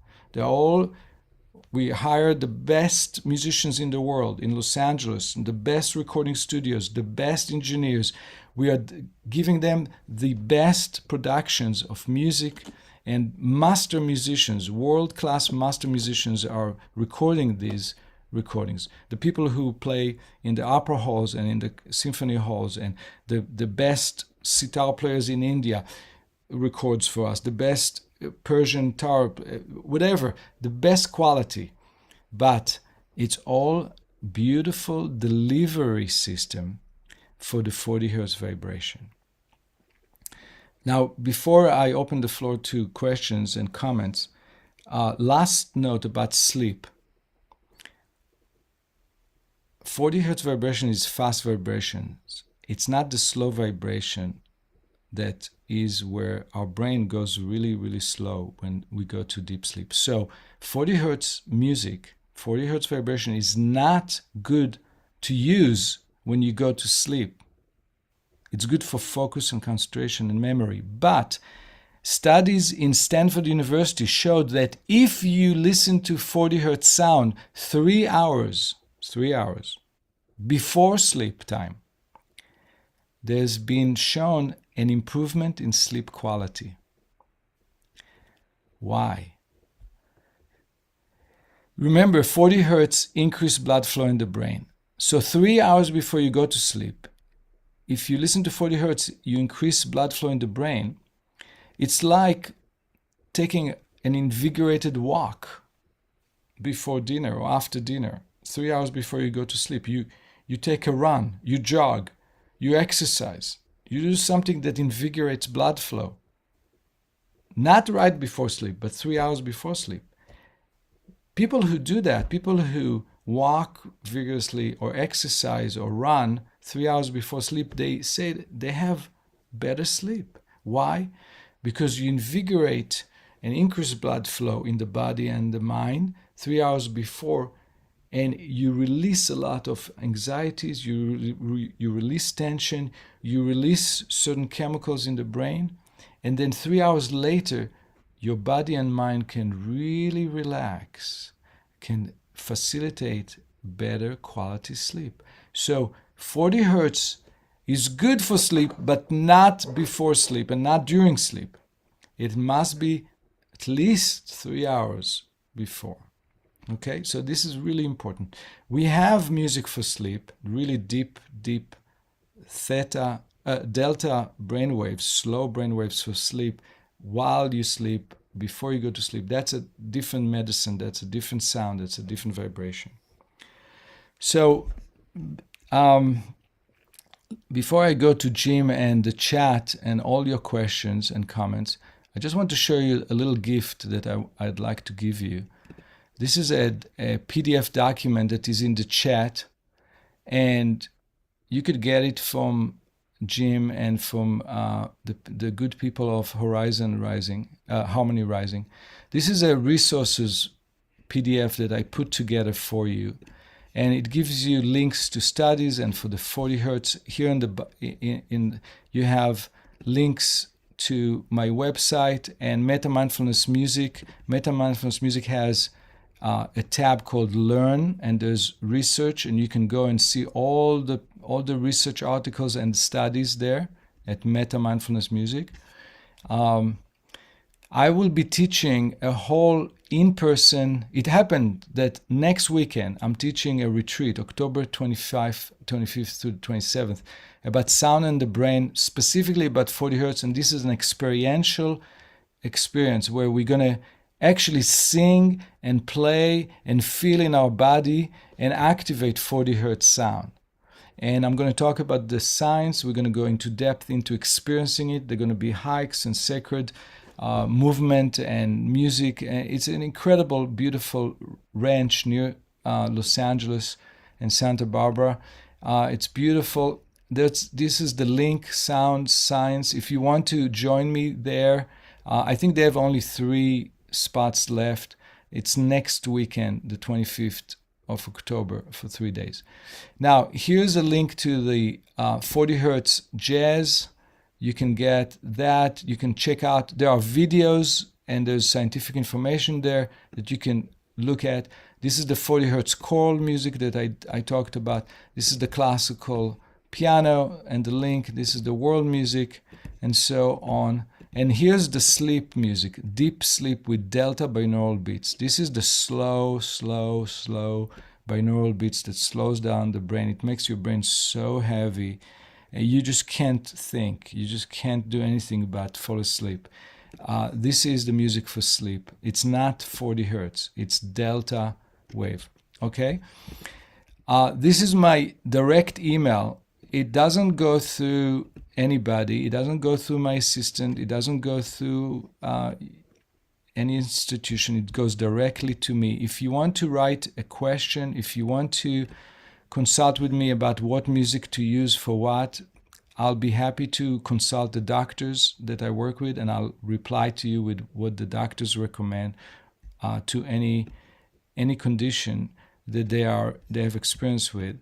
We hired the best musicians in the world in Los Angeles, the best recording studios, the best engineers. We are giving them the best productions of music And master musicians, world-class master musicians, are recording these recordings. The people who play in the opera halls and in the symphony halls, and the best sitar players in India records for us, the best Persian tar, whatever, the best quality. But it's all beautiful delivery system for the 40 hertz vibration. Now, before I open the floor to questions and comments, last note about sleep. 40 hertz vibration is fast vibrations. It's not the slow vibration that is where our brain goes really, really slow when we go to deep sleep. So 40 hertz music, 40 hertz vibration is not good to use when you go to sleep. It's good for focus and concentration and memory. But studies in Stanford University showed that if you listen to 40 hertz sound 3 hours before sleep time, there's been shown an improvement in sleep quality. Why? Remember, 40 hertz increase blood flow in the brain. So 3 hours before you go to sleep, if you listen to 40 hertz, you increase blood flow in the brain. It's like taking an invigorated walk before dinner or after dinner, 3 hours before you go to sleep. You take a run, you jog, you exercise, you do something that invigorates blood flow. Not right before sleep, but 3 hours before sleep. People who do that, people who walk vigorously or exercise or run 3 hours before sleep, they say they have better sleep. Why? Because you invigorate and increase blood flow in the body and the mind 3 hours before, and you release a lot of anxieties, you release tension, you release certain chemicals in the brain, and then 3 hours later, your body and mind can really relax, can facilitate better quality sleep. So 40 hertz is good for sleep, but not before sleep and not during sleep. It must be at least 3 hours before. Okay, so this is really important. We have music for sleep, really deep delta brainwaves, slow brainwaves for sleep while you sleep, before you go to sleep. That's a different medicine, that's a different sound, that's a different vibration. So before I go to Jim and the chat and all your questions and comments, I just want to show you a little gift that I'd like to give you. This is a PDF document that is in the chat, and you could get it from Jim and from the good people of Harmony Rising. This is a resources PDF that I put together for you, and it gives you links to studies and for the 40 hertz. Here you have links to my website and Meta Mindfulness Music. Meta Mindfulness Music has a tab called Learn, and there's research, and you can go and see all the research articles and studies there at Meta Mindfulness Music. I will be teaching a whole in-person. It happened that next weekend I'm teaching a retreat, October 25th to 27th, about sound and the brain, specifically about 40 hertz. And this is an experiential experience where we're going to actually sing and play and feel in our body and activate 40 hertz sound. And I'm going to talk about the science. We're going to go into depth into experiencing it. There are going to be hikes and sacred movement and music. It's an incredible, beautiful ranch near Los Angeles and Santa Barbara. It's beautiful. This is the link, Sound Science. If you want to join me there, I think they have only 3 spots left. It's next weekend, the 25th of October, for 3 days. Now, here's a link to the 40 hertz jazz. You can get that. You can check out. There are videos and there's scientific information there that you can look at. This is the 40 hertz choral music that I talked about. This is the classical piano and the link. This is the world music and so on. And here's the sleep music, deep sleep with delta binaural beats. This is the slow binaural beats that slows down the brain. It makes your brain so heavy, and you just can't think. You just can't do anything but fall asleep. This is the music for sleep. It's not 40 hertz. It's delta wave. Okay? This is my direct email. It doesn't go through anybody. It doesn't go through my assistant. It doesn't go through any institution. It goes directly to me. If you want to write a question, if you want to consult with me about what music to use for what, I'll be happy to consult the doctors that I work with, and I'll reply to you with what the doctors recommend to any condition that they have experience with.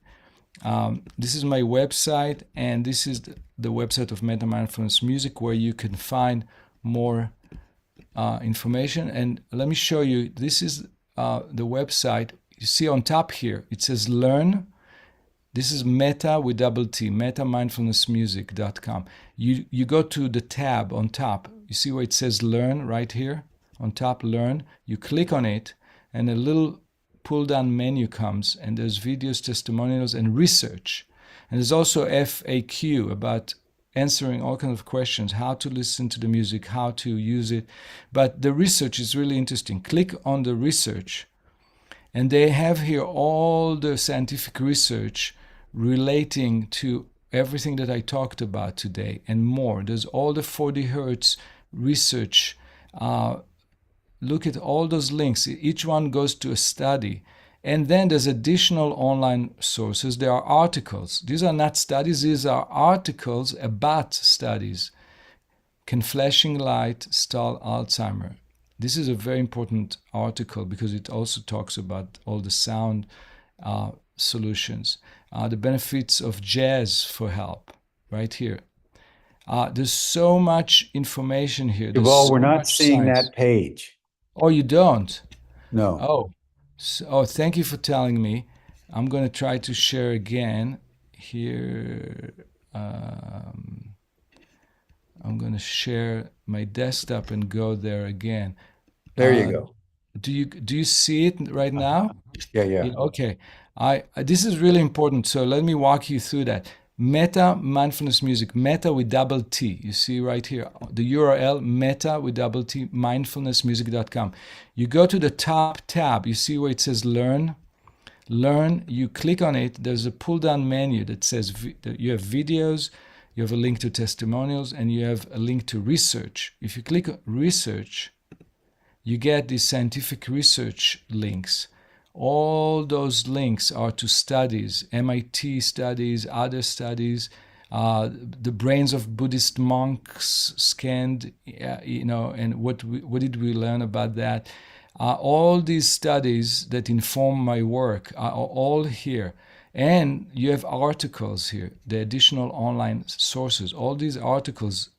This is my website, and this is the website of Meta Mindfulness Music, where you can find more information. And let me show you. This is the website. You see on top here, it says Learn. This is Meta with double T, metamindfulnessmusic.com. You go to the tab on top. You see where it says Learn right here on top, Learn. You click on it, and a little pull-down menu comes, and there's videos, testimonials, and research. And there's also FAQ about answering all kinds of questions, how to listen to the music, how to use it. But the research is really interesting. Click on the research, and they have here all the scientific research relating to everything that I talked about today and more. There's all the 40 hertz research. Look at all those links. Each one goes to a study. And then there's additional online sources. There are articles. These are not studies. These are articles about studies. Can flashing light stall Alzheimer? This is a very important article because it also talks about all the sound solutions. The benefits of jazz for help, right here. There's so much information here. Yuval, we're not seeing science. that page. Oh, you don't? No. Thank you for telling me. I'm going to try to share again here. I'm going to share my desktop and go there again. There you go. Do you see it right now? Yeah. Okay. This is really important. So let me walk you through that. Meta Mindfulness Music, Meta with double T. You see right here, the URL, Meta with double T, mindfulnessmusic.com. You go to the top tab. You see where it says Learn. Learn. You click on it. There's a pull-down menu that says you have videos, you have a link to testimonials, and you have a link to research. If you click Research, you get these scientific research links. All those links are to studies, MIT studies, other studies, the brains of Buddhist monks scanned, and what did we learn about that? All these studies that inform my work are all here. And you have articles here, the additional online sources. All these articles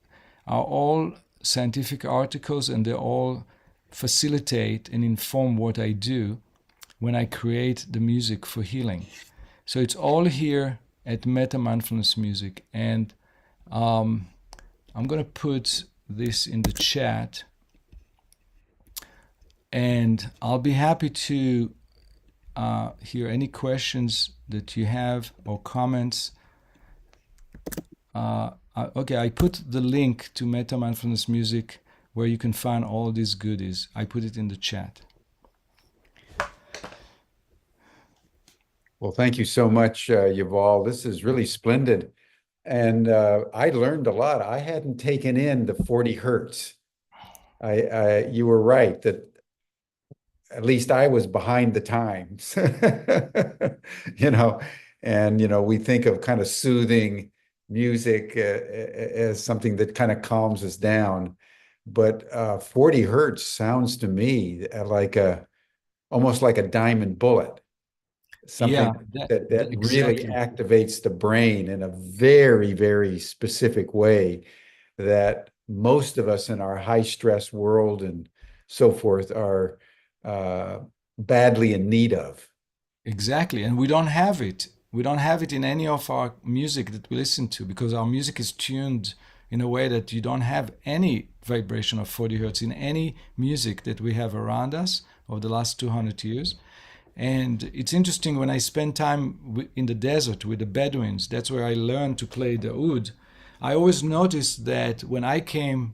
are all scientific articles, and they all facilitate and inform what I do when I create the music for healing. So it's all here at Meta Mindfulness Music. And I'm going to put this in the chat. And I'll be happy to hear any questions that you have or comments. Okay, I put the link to Meta Mindfulness Music where you can find all these goodies. I put it in the chat. Well, thank you so much, Yuval. This is really splendid. And I learned a lot. I hadn't taken in the 40 hertz. You were right that at least I was behind the times, and, we think of kind of soothing music as something that kind of calms us down. But 40 hertz sounds to me like almost like a diamond bullet. Something that really exactly. activates the brain in a very, very specific way that most of us in our high stress world and so forth are badly in need of. Exactly. And we don't have it. We don't have it in any of our music that we listen to because our music is tuned in a way that you don't have any vibration of 40 hertz in any music that we have around us over the last 200 years. And it's interesting, when I spend time in the desert with the Bedouins, that's where I learned to play the oud. I always noticed that when I came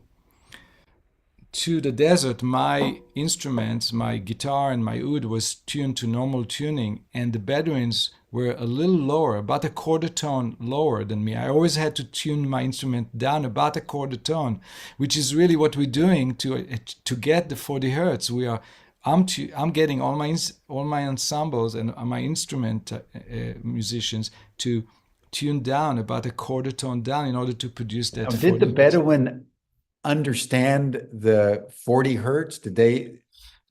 to the desert, my instruments, my guitar and my oud, was tuned to normal tuning, and the Bedouins were a little lower, about a quarter tone lower than me. I always had to tune my instrument down about a quarter tone, which is really what we're doing to get the 40 hertz. I'm getting all my ensembles and my instrument musicians to tune down about a quarter tone down in order to produce that. Now, did the Bedouin understand the 40 hertz? Did they?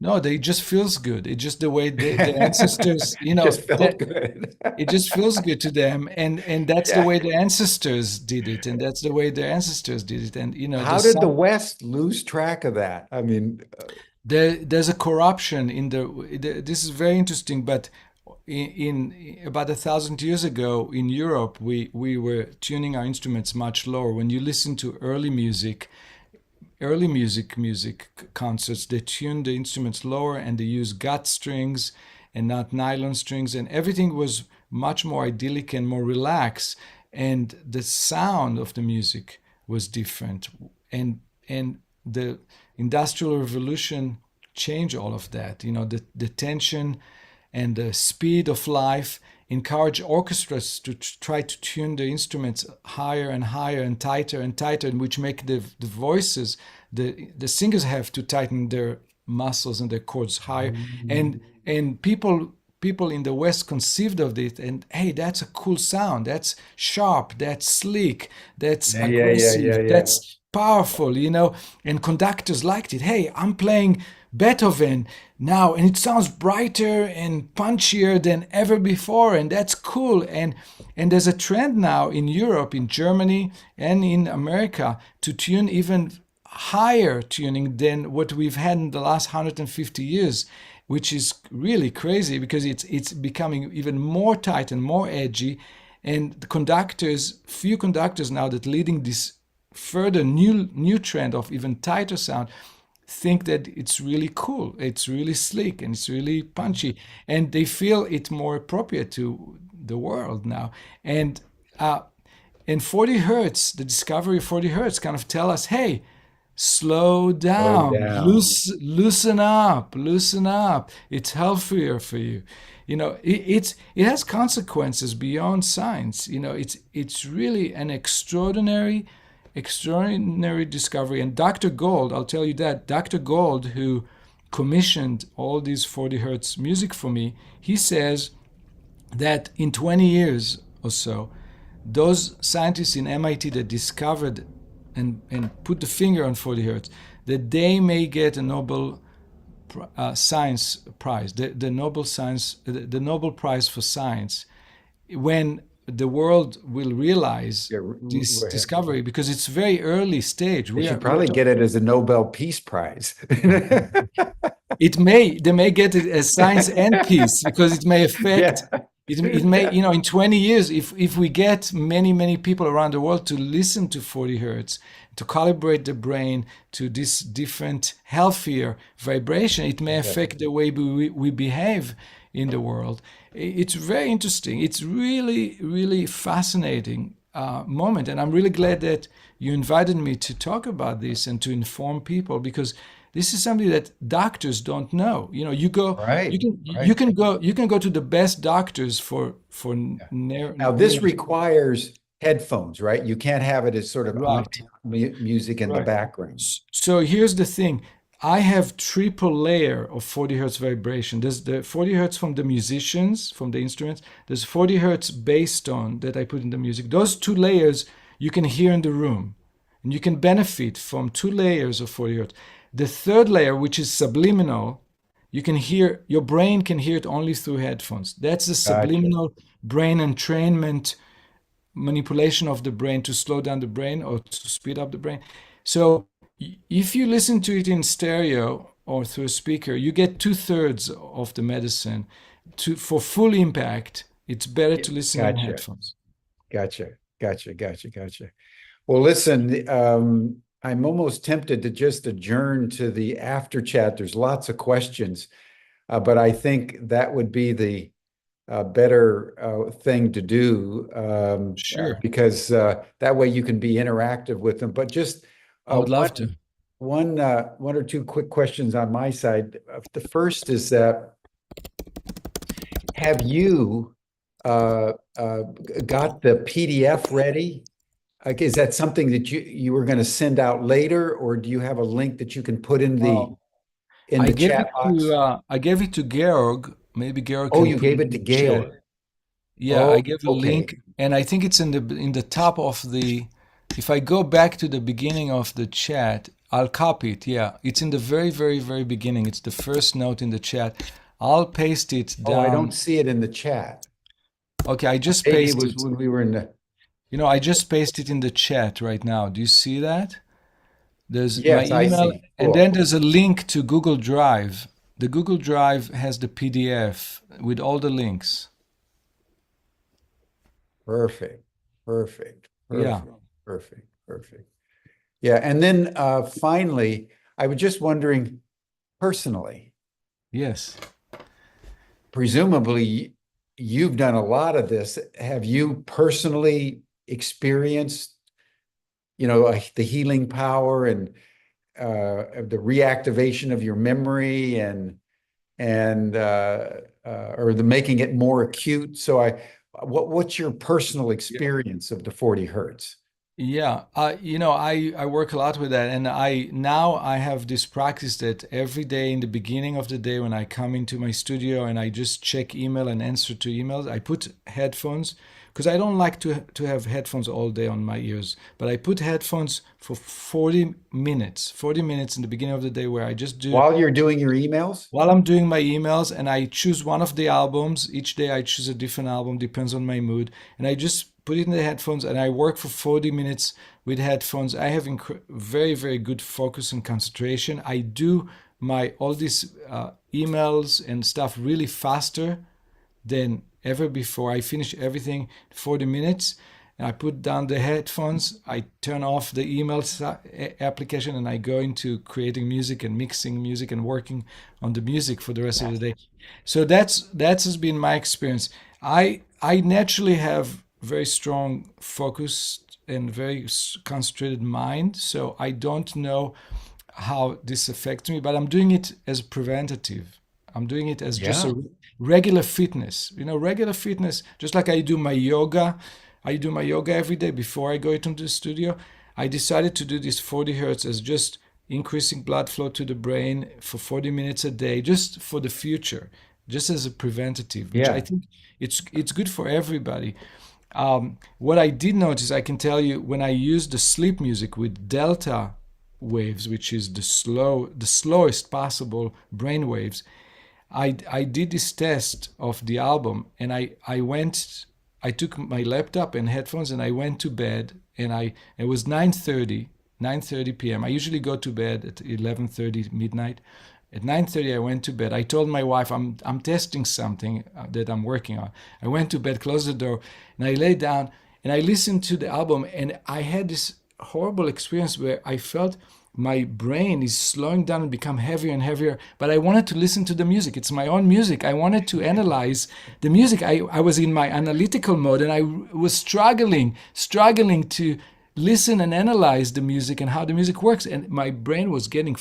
No, they just feels good. It's just the way the ancestors, just felt good. It just feels good to them, and that's the way the ancestors did it, and that's the way their ancestors did it. And how did the West lose track of that? I mean, there's a corruption in the. This is very interesting, but in about 1,000 years ago in Europe, we were tuning our instruments much lower. When you listen to early music concerts, they tune the instruments lower, and they use gut strings and not nylon strings, and everything was much more idyllic and more relaxed, and the sound of the music was different. And the Industrial Revolution changed all of that. The tension and the speed of life encourage orchestras to try to tune the instruments higher and higher and tighter, and which make the voices, the singers have to tighten their muscles and their chords higher. And people in the West conceived of it, and hey, that's a cool sound, that's sharp, that's sleek, that's aggressive, that's powerful, and conductors liked it. Hey, I'm playing Beethoven now, and it sounds brighter and punchier than ever before, and that's cool. And there's a trend now in Europe, in Germany, and in America to tune even higher tuning than what we've had in the last 150 years, which is really crazy, because it's becoming even more tight and more edgy. And the few conductors now that leading this further new trend of even tighter sound, think that it's really cool, it's really sleek, and it's really punchy, and they feel it more appropriate to the world now. And 40 hertz, the discovery of 40 hertz kind of tell us, hey, slow down. Loosen up, it's healthier for you. It has consequences beyond science. It's really an extraordinary discovery. And Dr. Gold, I'll tell you that, Dr. Gold, who commissioned all these 40 hertz music for me, he says that in 20 years or so, those scientists in MIT that discovered and put the finger on 40 hertz, that they may get a Nobel Science Prize, the Nobel Prize for Science, when the world will realize this discovery, because it's very early stage. We should probably get it as a Nobel Peace Prize. They may get it as science and peace, because it may affect. Yeah. It may, in 20 years, if we get many people around the world to listen to 40 hertz, to calibrate the brain to this different, healthier vibration, it may affect the way we behave in the world. It's very interesting. It's really, really fascinating moment. And I'm really glad that you invited me to talk about this and to inform people, because this is something that doctors don't know. You go, you can go to the best doctors for. Now this requires headphones, right? You can't have it as sort of music in the background. So here's the thing. I have triple layer of 40 hertz vibration. There's the 40 hertz from the musicians, from the instruments. There's 40 hertz bass tone that I put in the music. Those two layers you can hear in the room, and you can benefit from 2 layers of 40 hertz. The third layer, which is subliminal, your brain can hear it only through headphones. That's the subliminal brain entrainment, manipulation of the brain to slow down the brain or to speed up the brain. So if you listen to it in stereo or through a speaker, you get 2/3 of the medicine. For full impact, it's better to listen in headphones. Gotcha. Well, listen, I'm almost tempted to just adjourn to the after chat. There's lots of questions, but I think that would be the better thing to do Sure. because that way you can be interactive with them. But just I would love to. one or two quick questions on my side. The first is that have you got the PDF ready? Like, is that something that you were going to send out later, or do you have a link that you can put Oh, in the chat box? I gave it to Georg. Maybe Georg Oh, can you put gave it it in to the chat. Gail. Yeah, Oh, I gave a okay. link, and I think it's in the top of the. If I go back to the beginning of the chat, I'll copy it. Yeah, it's in the very, very, very beginning. It's the first note in the chat. I'll paste it Oh, I don't down. see it in the chat. Okay, I just Maybe it pasted was it. when we were in the. I just pasted it in the chat right now. Do you see that? There's my Yes, I email, see. and then Cool. there's a link to Google Drive. The Google Drive has the PDF with all the links. Perfect. Perfect. Yeah. Perfect. Perfect. Perfect. Yeah. And then finally, I was just wondering personally, Yes. presumably you've done a lot of this. Have you personally experienced, like the healing power and the reactivation of your memory and or the making it more acute? So what's your personal experience of the 40 hertz? Yeah, I work a lot with that, and I have this practice that every day in the beginning of the day when I come into my studio and I just check email and answer to emails, I put headphones because I don't like to have headphones all day on my ears, but I put headphones for 40 minutes in the beginning of the day where I just do While you're doing your emails? while I'm doing my emails, and I choose one of the albums. Each day I choose a different album, depends on my mood. And I just put it in the headphones and I work for 40 minutes with headphones. I have very, very good focus and concentration. I do my all these emails and stuff really faster than ever before. I finish everything in 40 minutes and I put down the headphones. I turn off the email application and I go into creating music and mixing music and working on the music for the rest of the day. So that has been my experience. I naturally have very strong focus and very concentrated mind, so I don't know how this affects me, but I'm doing it as preventative. I'm doing it as just Yeah. a regular fitness. Regular fitness, just like I do my yoga. I do my yoga every day before I go into the studio. I decided to do this 40 hertz as just increasing blood flow to the brain for 40 minutes a day, just for the future, just as a preventative, which I Yeah. think it's good for everybody. What I did notice, I can tell you, when I used the sleep music with delta waves, which is the slowest possible brain waves, I did this test of the album, and I took my laptop and headphones and I went to bed, and it was 9:30 p.m. I usually go to bed at 11:30 midnight. At 9:30 I went to bed. I told my wife I'm testing something that I'm working on. I went to bed, closed the door, and I lay down and I listened to the album, and I had this horrible experience where I felt my brain is slowing down and become heavier and heavier, but I wanted to listen to the music. It's my own music. I wanted to analyze the music. I was in my analytical mode, and I was struggling to listen and analyze the music and how the music works, and my brain was getting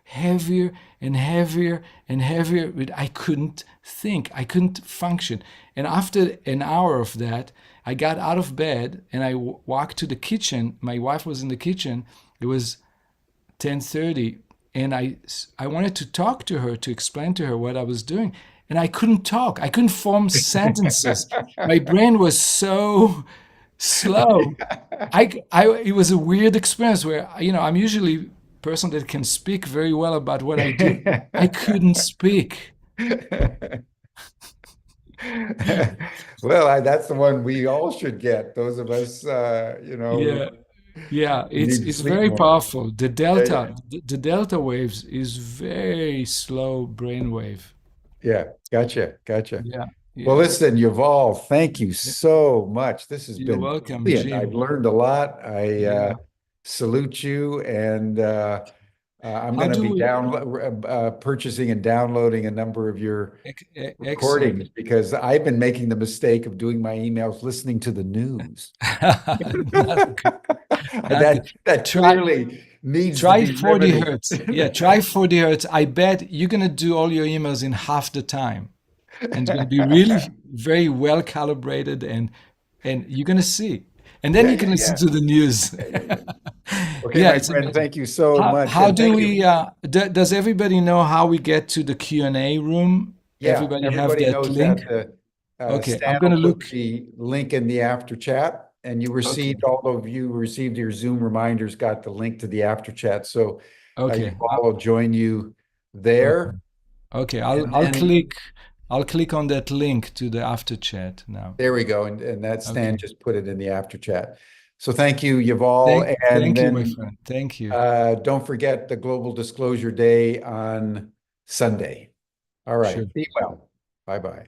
heavier and heavier and heavier. I couldn't think, I couldn't function. And after an hour of that, I got out of bed and I walked to the kitchen. My wife was in the kitchen. It was 10:30, and I wanted to talk to her, to explain to her what I was doing, and I couldn't talk. I couldn't form sentences. My brain was so slow. It was a weird experience where, I'm usually a person that can speak very well about what I do. I couldn't speak. Well, that's the one we all should get. Those of us, Yeah, yeah, who need to it's sleep very more. powerful. Yeah, yeah, The delta waves is very slow brainwave. yeah. Gotcha, gotcha. Yeah, Well, yeah. listen, Yuval, thank you so much. This has You're been welcome, brilliant. I've Jim. learned a lot. I Yeah. salute you, and I'm How going to do be we? purchasing and downloading a number of your Excellent. recordings because I've been making the mistake of doing my emails listening to the news. Not good. Not good. That Try clearly needs to try be 40 remedied. hertz. Yeah, try 40 hertz. I bet you're gonna do all your emails in half the time, and it's gonna be really very well calibrated, and you're gonna see. And then Yeah, you can yeah, listen yeah. to the news. Okay, Yeah, my it's friend, amazing. thank you so much, How and do thank you. we? Does everybody know how we get to the Q&A room? Yeah, Everybody have everybody that knows link? that. Okay, I'm Stan will gonna put look. the link in the after chat, and Okay, all of you who received your Zoom reminders got the link to the after chat. So you okay, all will join you okay, there. okay. And then I'll click on that link to the after chat now. there we go. And that Stan Okay. just put it in the after chat. So thank you, Yuval. And Thank you, my then friend. Thank you. don't forget the Global Disclosure Day on Sunday. All right. Sure. Be well. Bye-bye.